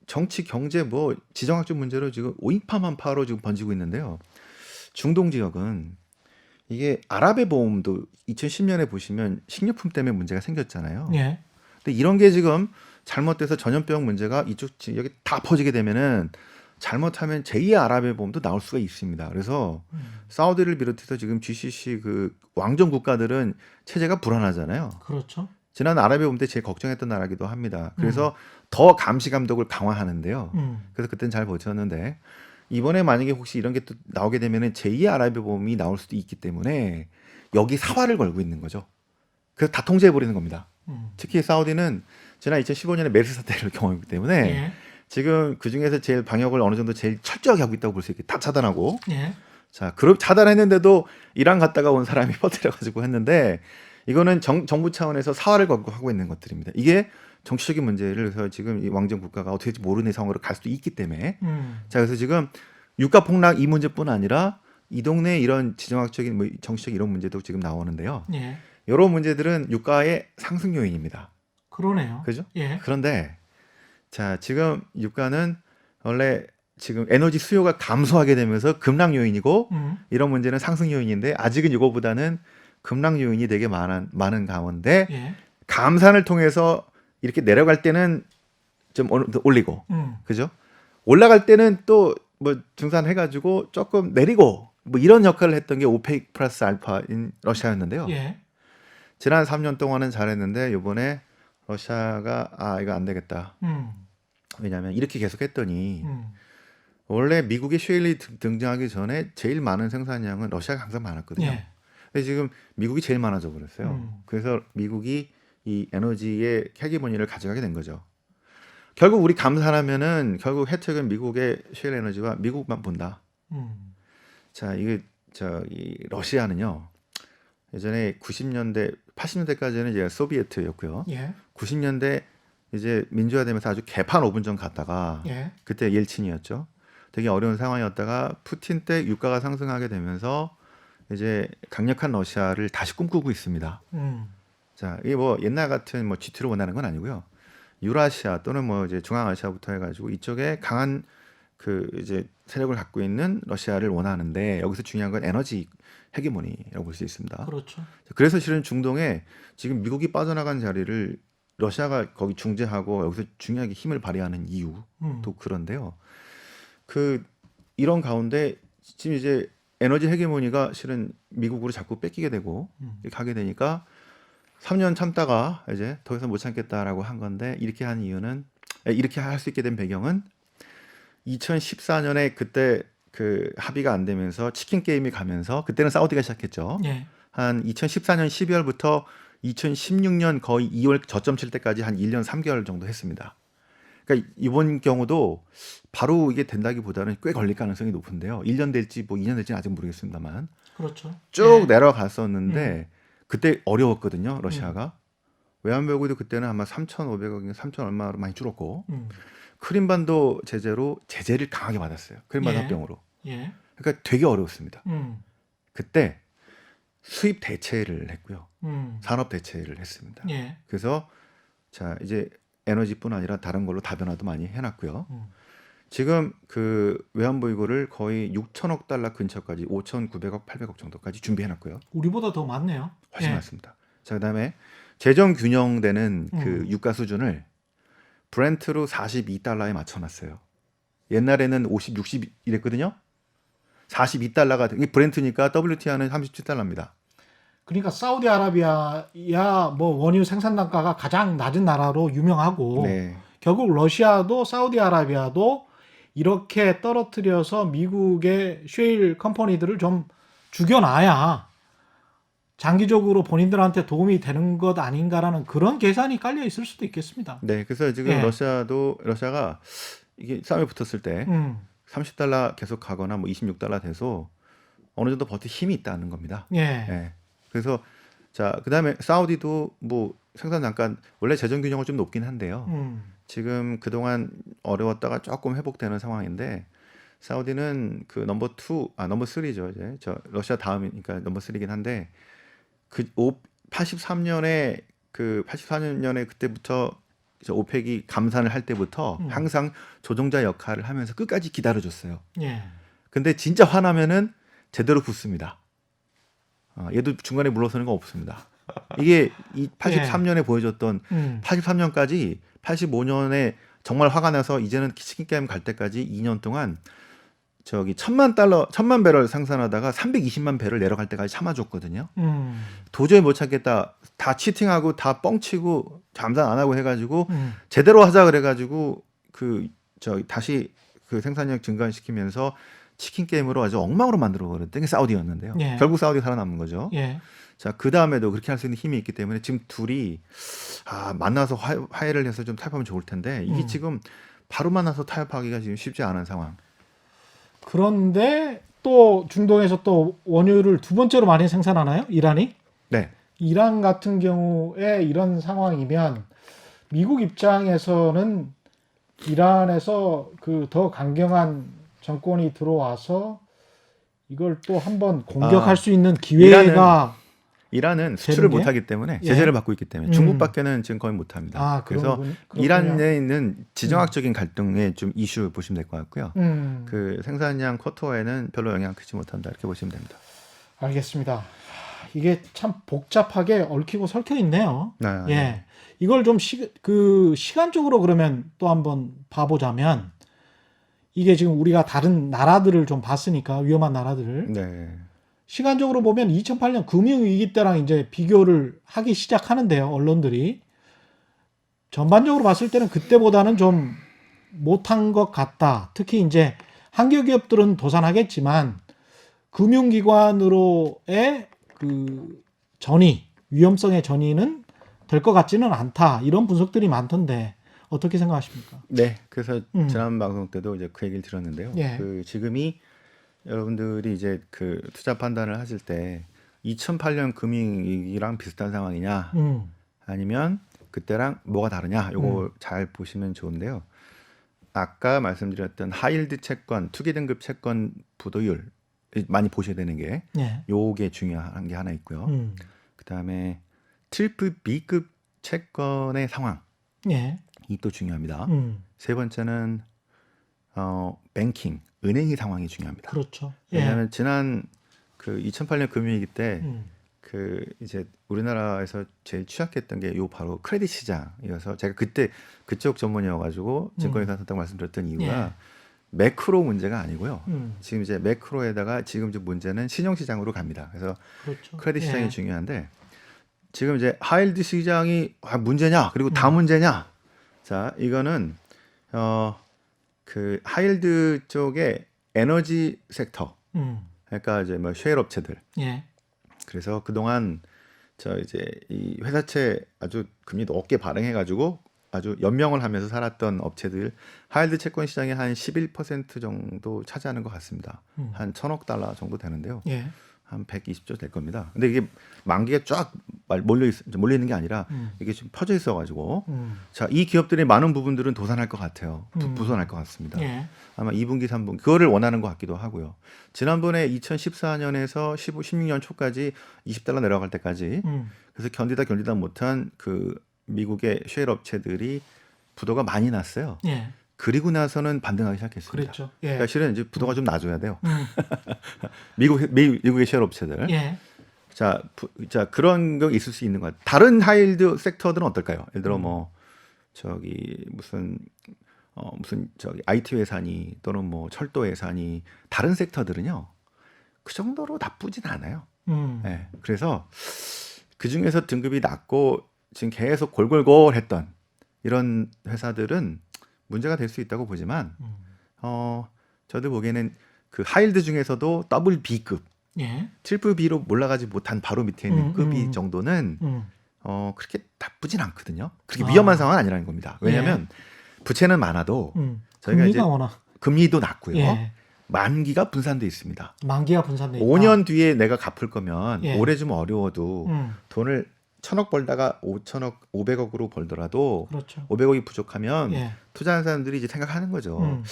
정치, 경제, 뭐 지정학적 문제로 지금 오인파만파로 지금 번지고 있는데요. 중동 지역은 이게 아랍의 보험도 2010년에 보시면 식료품 때문에 문제가 생겼잖아요. 예. 근데 이런 게 지금 잘못돼서 전염병 문제가 이쪽 지역에 다 퍼지게 되면은 잘못하면 제2의 아랍의 보험도 나올 수가 있습니다. 그래서 사우디를 비롯해서 지금 GCC 그 왕정 국가들은 체제가 불안하잖아요. 그렇죠. 지난 아랍의 봄 때 제일 걱정했던 나라기도 합니다. 그래서 더 감시 감독을 강화하는데요. 그래서 그때는 잘 버텼는데 이번에 만약에 혹시 이런 게 또 나오게 되면은 제2의 아랍의 봄이 나올 수도 있기 때문에 여기 사활을 걸고 있는 거죠. 그래서 다 통제해 버리는 겁니다. 특히 사우디는 지난 2015년에 메르스 사태를 경험했기 때문에 예. 지금 그 중에서 제일 방역을 어느 정도 제일 철저하게 하고 있다고 볼 수 있게 다 차단하고 예. 자, 그럼 차단했는데도 이란 갔다가 온 사람이 퍼뜨려가지고 했는데 이거는 정부 차원에서 사활을 걸고 하고 있는 것들입니다. 이게 정치적인 문제를 그래서 지금 이 왕정 국가가 어떻게 될지 모르는 상황으로 갈 수도 있기 때문에 자, 그래서 지금 유가 폭락 이 문제뿐 아니라 이 동네 이런 지정학적인 뭐 정치적 이런 문제도 지금 나오는데요. 예. 이런 문제들은 유가의 상승 요인입니다. 그러네요. 그죠? 예. 그런데 자, 지금 유가는 원래 지금 에너지 수요가 감소하게 되면서 급락 요인이고 이런 문제는 상승 요인인데 아직은 이거보다는 급락 요인이 되게 많은 가운데 예. 감산을 통해서 이렇게 내려갈 때는 좀 어느 정도 올리고 그죠? 올라갈 때는 또 뭐 증산해가지고 조금 내리고 뭐 이런 역할을 했던 게 오페익 플러스 알파인 러시아였는데요. 예. 지난 3년 동안은 잘했는데 이번에 러시아가 이거 안 되겠다. 왜냐하면 이렇게 계속했더니 원래 미국의 쉐일이 등장하기 전에 제일 많은 생산량은 러시아가 항상 많았거든요. 예. 근데 지금 미국이 제일 많아져 버렸어요. 그래서 미국이 이 에너지의 헤게모니를 가져가게 된 거죠. 결국 우리 감산하면은 결국 혜택은 미국의 쉐일 에너지와 미국만 본다. 자, 이게 이 러시아는요. 예전에 90년대, 80년대까지는 이제 소비에트였고요. 예. 90년대 이제 민주화되면서 아주 개판 5분 전 갔다가 예. 그때 옐친이었죠. 되게 어려운 상황이었다가 푸틴 때 유가가 상승하게 되면서 이제 강력한 러시아를 다시 꿈꾸고 있습니다. 자, 이게 뭐 옛날 같은 뭐 G2를 원하는 건 아니고요. 유라시아 또는 뭐 이제 중앙아시아부터 해가지고 이쪽에 강한 그 이제 세력을 갖고 있는 러시아를 원하는데 여기서 중요한 건 에너지 헤게모니라고 볼 수 있습니다. 그렇죠. 그래서 실은 중동에 지금 미국이 빠져나간 자리를 러시아가 거기 중재하고 여기서 중요하게 힘을 발휘하는 이유도 그런데요. 이런 가운데 지금 이제 에너지 헤게모니가 실은 미국으로 자꾸 뺏기게 되고 이렇게 하게 되니까 3년 참다가 이제 더 이상 못 참겠다라고 한 건데 이렇게 한 이유는 이렇게 할 수 있게 된 배경은 2014년에 그때 그 합의가 안 되면서 치킨 게임이 가면서 그때는 사우디가 시작했죠. 예. 한 2014년 12월부터 2016년 거의 2월 저점 칠 때까지 한 1년 3개월 정도 했습니다. 그러니까 이번 경우도 바로 이게 된다기보다는 꽤 걸릴 가능성이 높은데요. 1년 될지 뭐 2년 될지는 아직 모르겠습니다만 그렇죠. 쭉 예. 내려갔었는데 그때 어려웠거든요. 러시아가. 외환별고도 그때는 아마 3,500억인가 3,000 얼마로 많이 줄었고 크림반도 제재를 강하게 받았어요. 크림반도 예. 합병으로. 예. 그러니까 되게 어려웠습니다. 그때 수입 대체를 했고요. 산업 대체를 했습니다. 예. 그래서 자 이제 에너지뿐 아니라 다른 걸로 다변화도 많이 해놨고요. 지금 그 외환보유고를 거의 6천억 달러 근처까지 5,900억, 800억 정도까지 준비해놨고요. 우리보다 더 많네요. 훨씬 예. 많습니다. 자 그다음에 재정 균형되는 그 유가 수준을 브렌트로 42달러에 맞춰놨어요. 옛날에는 50, 60 이랬거든요. 42달러가 이게 브렌트니까 WTI는 37달러입니다. 그러니까 사우디아라비아야 뭐 원유 생산 단가가 가장 낮은 나라로 유명하고 네. 결국 러시아도 사우디아라비아도 이렇게 떨어뜨려서 미국의 쉐일 컴퍼니들을 좀 죽여놔야 장기적으로 본인들한테 도움이 되는 것 아닌가라는 그런 계산이 깔려 있을 수도 있겠습니다. 네, 그래서 지금 예. 러시아가 이게 싸움에 붙었을 때 30달러 계속 가거나 뭐 26달러 돼서 어느 정도 버틸 힘이 있다는 겁니다. 예. 네. 그래서 자 그다음에 사우디도 뭐 생산 잠깐 원래 재정 균형은 좀 높긴 한데요. 지금 그동안 어려웠다가 조금 회복되는 상황인데 사우디는 그 넘버 3죠. 이제 저 러시아 다음이니까 넘버 3이긴 한데 그 83년에 그때부터 저 오펙이 감산을 할 때부터 항상 조종자 역할을 하면서 끝까지 기다려줬어요. 예. 근데 진짜 화나면은 제대로 붙습니다. 얘도 중간에 물러서는 거 없습니다. 이게 이 83년에 보여줬던 83년까지 85년에 정말 화가 나서 이제는 치킨 게임 갈 때까지 2년 동안 저기 1,000만 배럴 생산하다가 320만 배럴 내려갈 때까지 참아줬거든요. 도저히 못 참겠다. 다 치팅하고 다 뻥치고 잠산 안 하고 해가지고 제대로 하자 그래가지고 다시 그 생산력 증가시키면서 치킨 게임으로 아주 엉망으로 만들어버렸던 게 사우디였는데요. 예. 결국 사우디 살아남은 거죠. 예. 자, 그 다음에도 그렇게 할 수 있는 힘이 있기 때문에 지금 둘이 만나서 화해를 해서 좀 타협하면 좋을 텐데 이게 지금 바로 만나서 타협하기가 지금 쉽지 않은 상황. 그런데 또 중동에서 또 원유를 두 번째로 많이 생산하나요? 이란이? 네. 이란 같은 경우에 이런 상황이면 미국 입장에서는 이란에서 그 더 강경한 정권이 들어와서 이걸 또 한번 공격할 수 있는 기회가 이란은 수출을 되는 게? 못하기 때문에 예. 제재를 받고 있기 때문에 중국밖에는 지금 거의 못합니다. 그래서 그렇군요. 이란에 있는 지정학적인 갈등의 좀 이슈 보시면 될 것 같고요. 그 생산량 쿼터에는 별로 영향 크지 못한다 이렇게 보시면 됩니다. 알겠습니다. 이게 참 복잡하게 얽히고 설켜 있네요. 네. 예, 이걸 좀 시간적으로 그러면 또 한번 봐보자면 이게 지금 우리가 다른 나라들을 좀 봤으니까 위험한 나라들을 네. 시간적으로 보면 2008년 금융위기 때랑 이제 비교를 하기 시작하는데요. 언론들이 전반적으로 봤을 때는 그때보다는 좀 못한 것 같다. 특히 이제 한국 기업들은 도산하겠지만 금융기관으로의 그 위험성의 전이는 될 것 같지는 않다. 이런 분석들이 많던데 어떻게 생각하십니까? 네. 그래서 지난 방송 때도 이제 그 얘기를 드렸는데요. 예. 그 지금이 여러분들이 이제 그 투자 판단을 하실 때 2008년 금융위기랑 비슷한 상황이냐 아니면 그때랑 뭐가 다르냐 요거 잘 보시면 좋은데요. 아까 말씀드렸던 하이힐드 채권, 투기 등급 채권 부도율 많이 보셔야 되는 게 예. 요게 중요한 게 하나 있고요. 그다음에 트리플 B급 채권의 상황 예. 이 또 중요합니다. 세 번째는 뱅킹, 은행의 상황이 중요합니다. 그렇죠. 왜냐하면 지난 그 2008년 금융위기 때 그 이제 우리나라에서 제일 취약했던 게 요 바로 크레딧 시장이어서 제가 그때 그쪽 전문이어가지고 증권회사 선택 말씀드렸던 이유가 매크로 문제가 아니고요. 지금 이제 매크로에다가 지금 이제 문제는 신용 시장으로 갑니다. 그래서 그렇죠. 크레딧 시장이 중요한데 지금 이제 하이힐드 시장이 문제냐 그리고 다 문제냐. 자, 이거는 그 하이힐드 쪽에 에너지 섹터, 그러니까 이제 뭐 셰일 업체들. 예. 그래서 그동안 이제 이 회사채 아주 금리 높게 발행해가지고 아주 연명을 하면서 살았던 업체들 하이힐드 채권 시장의 한 11% 정도 차지하는 것 같습니다. 한 1,000억 달러 정도 되는데요. 예. 한 120조 될 겁니다. 근데 이게 만기가 쫙 몰려 있는 게 아니라 이게 좀 퍼져 있어가지고 자, 이 기업들의 많은 부분들은 도산할 것 같아요. 부선할 것 같습니다. 예. 아마 2분기, 3분기 그거를 원하는 것 같기도 하고요. 지난번에 2014년에서 16년 초까지 20달러 내려갈 때까지 그래서 견디다 못한 그 미국의 셰일 업체들이 부도가 많이 났어요. 예. 그리고 나서는 반등하기 시작했습니다. 그렇죠. 예. 그러니까 실은 이제 부도가 좀 낮아야 돼요. 미국의 셰일 업체들. 예. 자, 그런 거 있을 수 있는 것 같아요. 다른 하이힐드 섹터들은 어떨까요? 예를 들어 뭐 무슨 IT 회사니 또는 뭐 철도 회사니 다른 섹터들은요 그 정도로 나쁘진 않아요. 네, 그래서 그 중에서 등급이 낮고 지금 계속 골골골했던 이런 회사들은 문제가 될 수 있다고 보지만 저도 보기에는 그 하이힐드 중에서도 더블 B급, 예. 트리플 B로 올라가지 못한 바로 밑에 있는 급이 정도는 그렇게 나쁘진 않거든요. 그렇게 위험한 상황은 아니라는 겁니다. 왜냐하면 부채는 많아도 저희가 이제 워낙 금리도 낮고요. 예. 만기가 분산돼 있습니다. 만기가 분산돼 있다. 5년 뒤에 내가 갚을 거면 예. 올해 좀 어려워도 돈을 1,000억 벌다가 5천억, 500억으로 벌더라도 그렇죠. 500억이 부족하면 예. 투자하는 사람들이 이제 생각하는 거죠.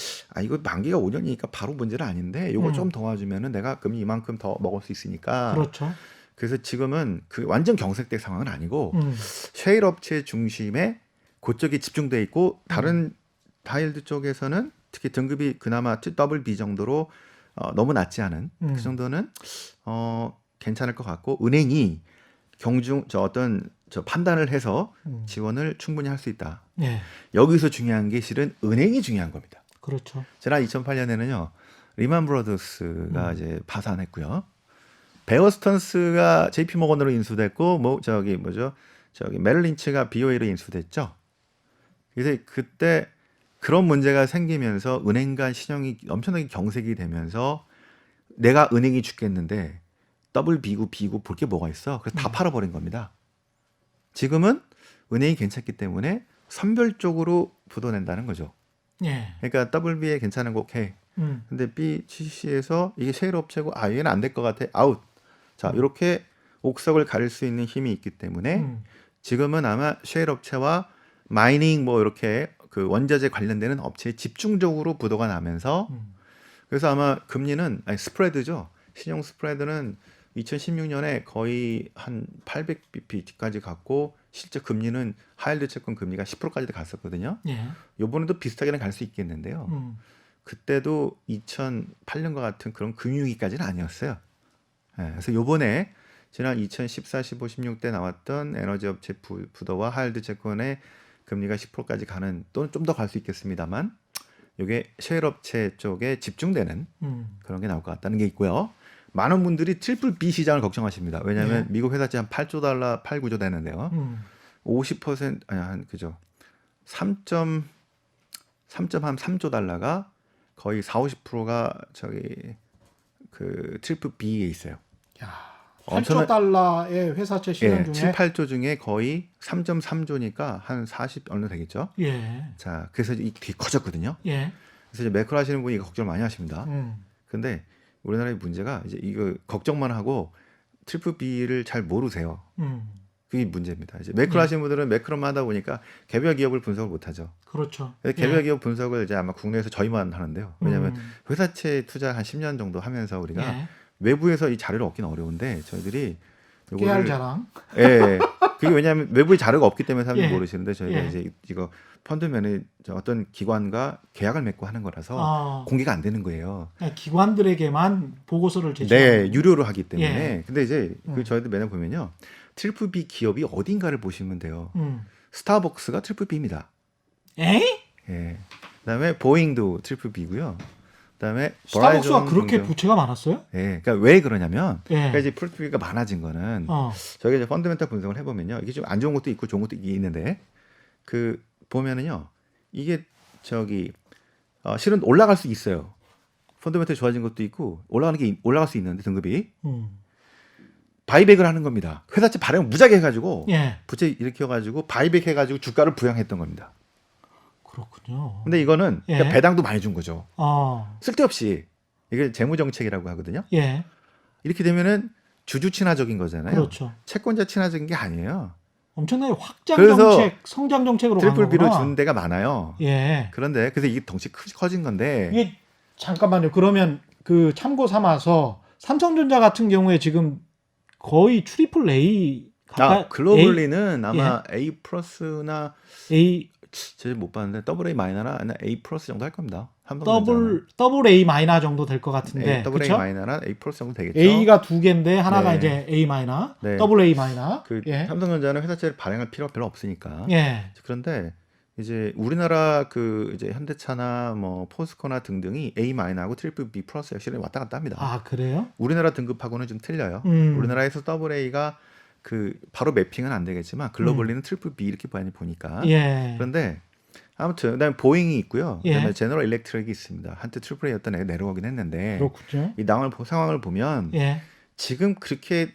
이거 만기가 5년이니까 바로 문제는 아닌데 이거 좀 도와주면은 내가 금리 이만큼 더 먹을 수 있으니까. 그렇죠. 그래서 지금은 그 완전 경색될 상황은 아니고 셰일 업체 중심의 그쪽이 집중돼 있고 다른 하이힐드 쪽에서는 특히 등급이 그나마 더블 B 정도로 너무 낮지 않은 그 정도는 괜찮을 것 같고 은행이 판단을 해서 지원을 충분히 할 수 있다. 예. 여기서 중요한 게 실은 은행이 중요한 겁니다. 그렇죠. 지난 2008년에는요 리만 브러더스가 이제 파산했고요. 베어스턴스가 JP 모건으로 인수됐고 메릴 린치가 BOA로 인수됐죠. 그래서 그때 그런 문제가 생기면서 은행 간 신용이 엄청나게 경색이 되면서 내가 은행이 죽겠는데 더블 B고 B고 볼 게 뭐가 있어? 그래서 다 팔아버린 겁니다. 지금은 은행이 괜찮기 때문에 선별적으로 부도낸다는 거죠. 예. 그러니까 더블 B에 괜찮은 거 오케이. 근데 B, CC에서 이게 셰일 업체고 얘는 안 될 것 같아. 아웃. 자, 이렇게 옥석을 가릴 수 있는 힘이 있기 때문에 지금은 아마 셰일 업체와 마이닝 이렇게 그 원자재 관련되는 업체에 집중적으로 부도가 나면서 그래서 아마 금리는 스프레드죠. 신용 스프레드는 2016년에 거의 한 800bp까지 갔고 실제 금리는 하이힐드 채권 금리가 10%까지도 갔었거든요. 예. 이번에도 비슷하게는 갈 수 있겠는데요. 그때도 2008년과 같은 그런 금융위기까지는 아니었어요. 네, 그래서 요번에 지난 2014, 15, 16 때 나왔던 에너지 업체 부도와 하이힐드 채권의 금리가 10%까지 가는 또는 좀 더 갈 수 있겠습니다만 이게 셰일 업체 쪽에 집중되는 그런 게 나올 것 같다는 게 있고요. 많은 분들이 트리플 B 시장을 걱정하십니다. 왜냐하면 미국 회사채 한 8조 달러, 8, 9조 되는데요. 50% 아니 한 그죠. 3.3조 달러가 거의 4, 50%가 그 트리플 B에 있어요. 야, 8조 달러의 회사채 시장 중에 7, 8조 중에 거의 3.3조니까 한 40 어느 되겠죠. 예. 자, 그래서 이게 되게 커졌거든요. 예. 그래서 이제 매크로 하시는 분이 이거 걱정을 많이 하십니다. 근데 우리나라의 문제가 이제 이거 걱정만 하고 트리플 B를 잘 모르세요. 그게 문제입니다. 이제 매크로 하시는 분들은 매크로만 하다 보니까 개별 기업을 분석을 못 하죠. 그렇죠. 개별 기업 분석을 이제 아마 국내에서 저희만 하는데요. 왜냐하면 회사채 투자 한 10년 정도 하면서 우리가 외부에서 이 자료를 얻기는 어려운데 저희들이 깨알 자랑. 예. 그게 왜냐하면 외부에 자료가 없기 때문에 사람들이 예. 모르시는데 저희가 이제 이거 펀드 매니저 어떤 기관과 계약을 맺고 하는 거라서 공개가 안 되는 거예요. 기관들에게만 보고서를 제출하는. 네, 유료로 하기 때문에. 예. 근데 이제 그 저희들 매년 보면요, 트리플 B 기업이 어딘가를 보시면 돼요. 스타벅스가 트리플 B입니다. 에이? 예. 그다음에 보잉도 트리플 B고요. 그다음에 스타벅스가 그렇게 등등. 부채가 많았어요? 예. 그러니까 왜 그러냐면, 예. 그러니까 이제 트리플 B가 많아진 거는 저희가 이제 펀더멘탈 분석을 해보면요, 이게 좀 안 좋은 것도 있고 좋은 것도 있는데 그 보면은요, 이게 실은 올라갈 수 있어요. 펀더멘탈이 좋아진 것도 있고 올라갈 수 있는데 등급이 바이백을 하는 겁니다. 회사채 발행 무지하게 해가지고 예. 부채 일으켜가지고 바이백 해가지고 주가를 부양했던 겁니다. 그렇군요. 근데 이거는 예. 그러니까 배당도 많이 준 거죠. 아. 쓸데없이 이게 재무정책이라고 하거든요. 예. 이렇게 되면은 주주 친화적인 거잖아요. 그렇죠. 채권자 친화적인 게 아니에요. 엄청나게 확장 그래서 정책, 성장 정책으로 가는 트리플 B로 거구나. 준 데가 많아요. 예. 그런데 그래서 이게 덩치 커진 건데 이게 잠깐만요. 그러면 그 참고 삼아서 삼성전자 같은 경우에 지금 거의 트리플 A 가까이 글로벌리는 아마 A 플러스나 A 제가 못 봤는데 더블 A 마이너나 A 플러스 정도 할 겁니다. 더블 A 마이너 정도 될 것 같은데. 더블 A 그쵸? 마이너나 A 플러스 정도 되겠죠. A가 두 개인데 하나가 네. 이제 A 마이너, 네. 더블 A 마이너. 그 예. 삼성전자는 회사채를 발행할 필요가 별로 없으니까. 예. 그런데 이제 우리나라 그 이제 현대차나 뭐 포스코나 등등이 A 마이너하고 트리플 B 플러스 역시는 왔다 갔다 합니다. 아, 그래요? 우리나라 등급하고는 좀 틀려요. 우리나라에서 더블 A가 그 바로 매핑은 안 되겠지만 글로벌리는 트리플 B 이렇게 많이 보니까. 예. 그런데 아무튼 그다음에 보잉이 있고요. 예. 그다음에 제너럴 일렉트릭이 있습니다. 한때 트리플 A였던 애가 내려가긴 했는데 그렇군요. 이 상황을 보면 예. 지금 그렇게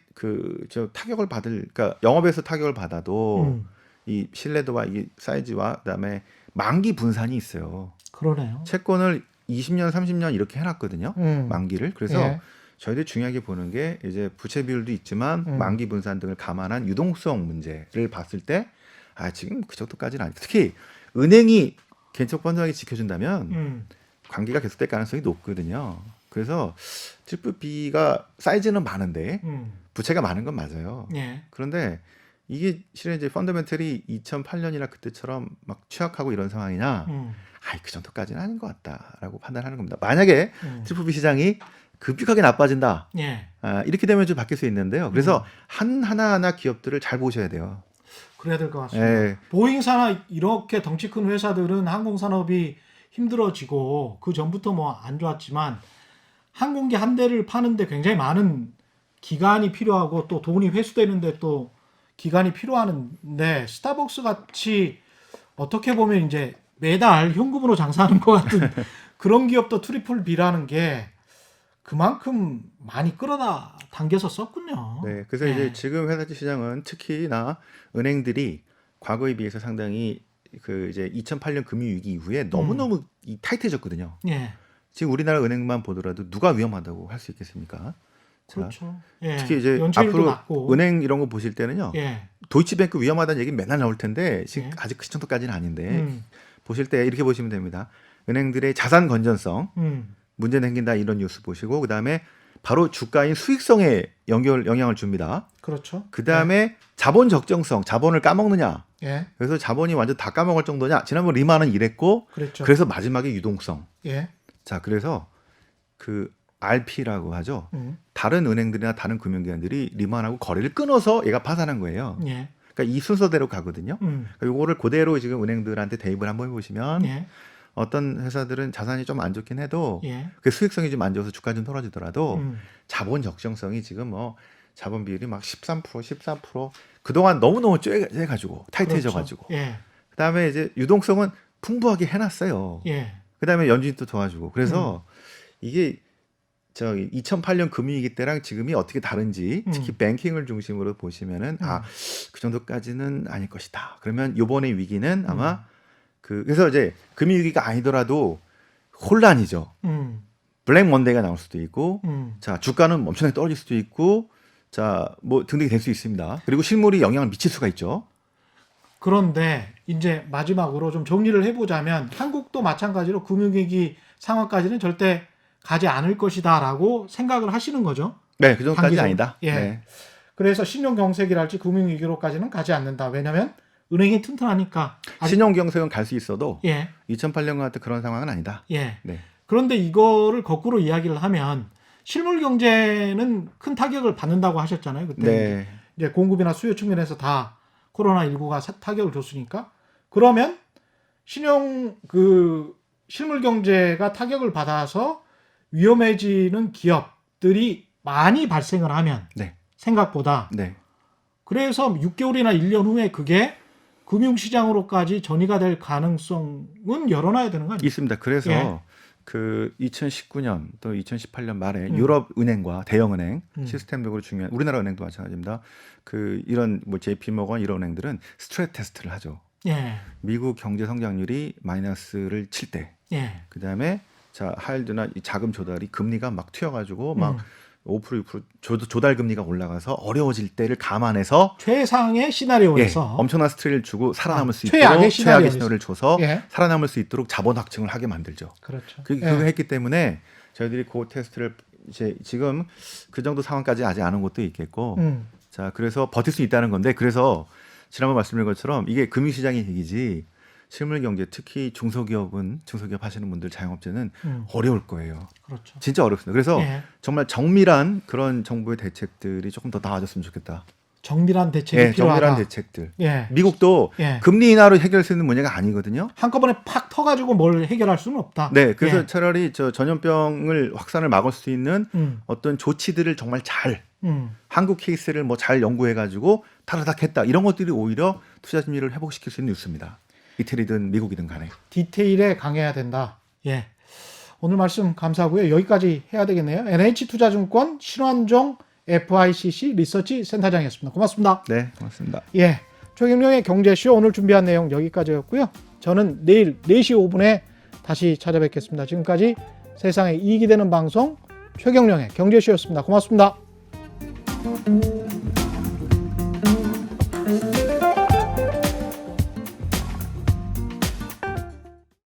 타격을 그러니까 영업에서 타격을 받아도 이 신뢰도와 이 사이즈와 그다음에 만기 분산이 있어요. 그러네요. 채권을 20년, 30년 이렇게 해놨거든요. 만기를. 그래서 예. 저희들이 중요하게 보는 게 이제 부채 비율도 있지만 만기 분산 등을 감안한 유동성 문제를 봤을 때 지금 그 정도까지는 아니고 특히 은행이 개인적 펀드하게 지켜준다면 관계가 계속될 가능성이 높거든요. 그래서 트리플 B가 사이즈는 많은데 부채가 많은 건 맞아요. 예. 그런데 이게 실은 이제 펀더멘털이 2008년이나 그때처럼 막 취약하고 이런 상황이냐? 아이 그 정도까지는 아닌 것 같다라고 판단하는 겁니다. 만약에 트리플 B 시장이 급격하게 나빠진다. 예. 이렇게 되면 좀 바뀔 수 있는데요. 그래서 하나하나 기업들을 잘 보셔야 돼요. 그래야 될 것 같습니다. 예. 보잉사나 이렇게 덩치 큰 회사들은 항공산업이 힘들어지고 그 전부터 뭐 안 좋았지만 항공기 한 대를 파는데 굉장히 많은 기간이 필요하고 또 돈이 회수되는데 또 기간이 필요한데 스타벅스 같이 어떻게 보면 이제 매달 현금으로 장사하는 것 같은 그런 기업도 트리플 B라는 게 그만큼 많이 끌어다 당겨서 썼군요. 네, 그래서 예. 이제 지금 회사채 시장은 특히나 은행들이 과거에 비해서 상당히 그 이제 2008년 금융위기 이후에 너무너무 타이트해졌거든요. 예. 지금 우리나라 은행만 보더라도 누가 위험하다고 할 수 있겠습니까? 자, 그렇죠. 예. 특히 이제 연체율도 앞으로 낮고. 은행 이런 거 보실 때는요. 예. 도이치뱅크 위험하다는 얘기 맨날 나올 텐데 지금 예. 아직 그 정도까지는 아닌데 음. 보실 때 이렇게 보시면 됩니다. 은행들의 자산 건전성 문제 생긴다 이런 뉴스 보시고 그다음에 바로 주가인 수익성에 영향을 줍니다. 그렇죠. 그다음에 자본 적정성, 자본을 까먹느냐. 예. 그래서 자본이 완전 다 까먹을 정도냐. 지난번 리만은 이랬고 그랬죠. 그래서 마지막에 유동성. 예. 자, 그래서 그 RP라고 하죠. 음. 다른 은행들이나 다른 금융기관들이 리만하고 거래를 끊어서 얘가 파산한 거예요. 예. 그러니까 이 순서대로 가거든요. 그러니까 요거를 그대로 지금 은행들한테 대입을 한번 해보시면 예. 어떤 회사들은 자산이 좀 안 좋긴 해도 예. 그 수익성이 좀 안 좋아서 주가 좀 떨어지더라도 음. 자본 적정성이 지금 뭐 자본 비율이 막 13% 그동안 너무너무 쬐가지고 타이트해져가지고 그렇죠. 예. 그다음에 이제 유동성은 풍부하게 해놨어요. 예. 그다음에 연준이 또 도와주고 그래서 이게 저기 2008년 금융위기 때랑 지금이 어떻게 다른지 특히 뱅킹을 중심으로 보시면은 그 정도까지는 아닐 것이다. 그러면 요번에 위기는 아마 그래서 이제 금융위기가 아니더라도 혼란이죠. 블랙 먼데이가 나올 수도 있고 자 주가는 엄청나게 떨어질 수도 있고 자 뭐 등등이 될 수 있습니다. 그리고 실물이 영향을 미칠 수가 있죠. 그런데 이제 마지막으로 좀 정리를 해보자면 한국도 마찬가지로 금융위기 상황까지는 절대 가지 않을 것이다라고 생각을 하시는 거죠. 네, 그 정도까지는 단기적으로. 아니다. 예. 네. 그래서 신용경색이랄지 금융위기로까지는 가지 않는다. 왜냐하면 은행이 튼튼하니까. 신용경색은 갈 수 있어도 예. 2008년 같은 그런 상황은 아니다. 예. 네. 그런데 이거를 거꾸로 이야기를 하면 실물 경제는 큰 타격을 받는다고 하셨잖아요. 그때 네. 이제 공급이나 수요 측면에서 다 코로나19가 타격을 줬으니까 그러면 실물 경제가 타격을 받아서 위험해지는 기업들이 많이 발생을 하면 네. 생각보다 네. 그래서 6개월이나 1년 후에 그게 금융시장으로까지 전이가 될 가능성은 열어놔야 되는 거 아니에요? 있습니다. 그래서 예. 그 2019년 또 2018년 말에 유럽 은행과 대형 은행 시스템적으로 중요한 우리나라 은행도 마찬가지입니다. 그 이런 뭐 JP모건 이런 은행들은 스트레스 테스트를 하죠. 예. 미국 경제 성장률이 마이너스를 칠 때, 예. 그다음에 자 하일드나 이 자금 조달이 금리가 막 튀어가지고 막 5% 6% 조달 금리가 올라가서 어려워질 때를 감안해서 최상의 시나리오에서 엄청난 스트레스를 주고 살아남을 수 최악의 있도록 최악의 시나리오를 줘서 예. 살아남을 수 있도록 자본 확증을 하게 만들죠. 그렇죠. 그거 했기 때문에 저희들이 그 테스트를 이제 지금 그 정도 상황까지 아직 안 온 것도 있겠고, 자 그래서 버틸 수 있다는 건데 그래서 지난번 말씀드린 것처럼 이게 금융시장의 얘기지. 실물 경제 특히 중소기업 하시는 분들 자영업자는 어려울 거예요. 그렇죠. 진짜 어렵습니다. 그래서 예. 정말 정밀한 그런 정부의 대책들이 조금 더 나아졌으면 좋겠다. 정밀한 대책이 필요하다. 정밀한 대책들. 예. 미국도 예. 금리 인하로 해결할 수 있는 문제가 아니거든요. 한꺼번에 팍 터가지고 뭘 해결할 수는 없다. 네, 그래서 예. 차라리 저 전염병을 확산을 막을 수 있는 어떤 조치들을 정말 잘 한국 케이스를 뭐 잘 연구해가지고 타다닥 했다 이런 것들이 오히려 투자 심리를 회복시킬 수 있는 뉴스입니다. 이태리든 미국이든 간에. 디테일에 강해야 된다. 예. 오늘 말씀 감사하고요. 여기까지 해야 되겠네요. NH투자증권 신환종 FICC 리서치 센터장이었습니다. 고맙습니다. 네, 고맙습니다. 예. 최경영의 경제쇼 오늘 준비한 내용 여기까지였고요. 저는 내일 4시 5분에 다시 찾아뵙겠습니다. 지금까지 세상에 이익이 되는 방송 최경영의 경제쇼였습니다. 고맙습니다.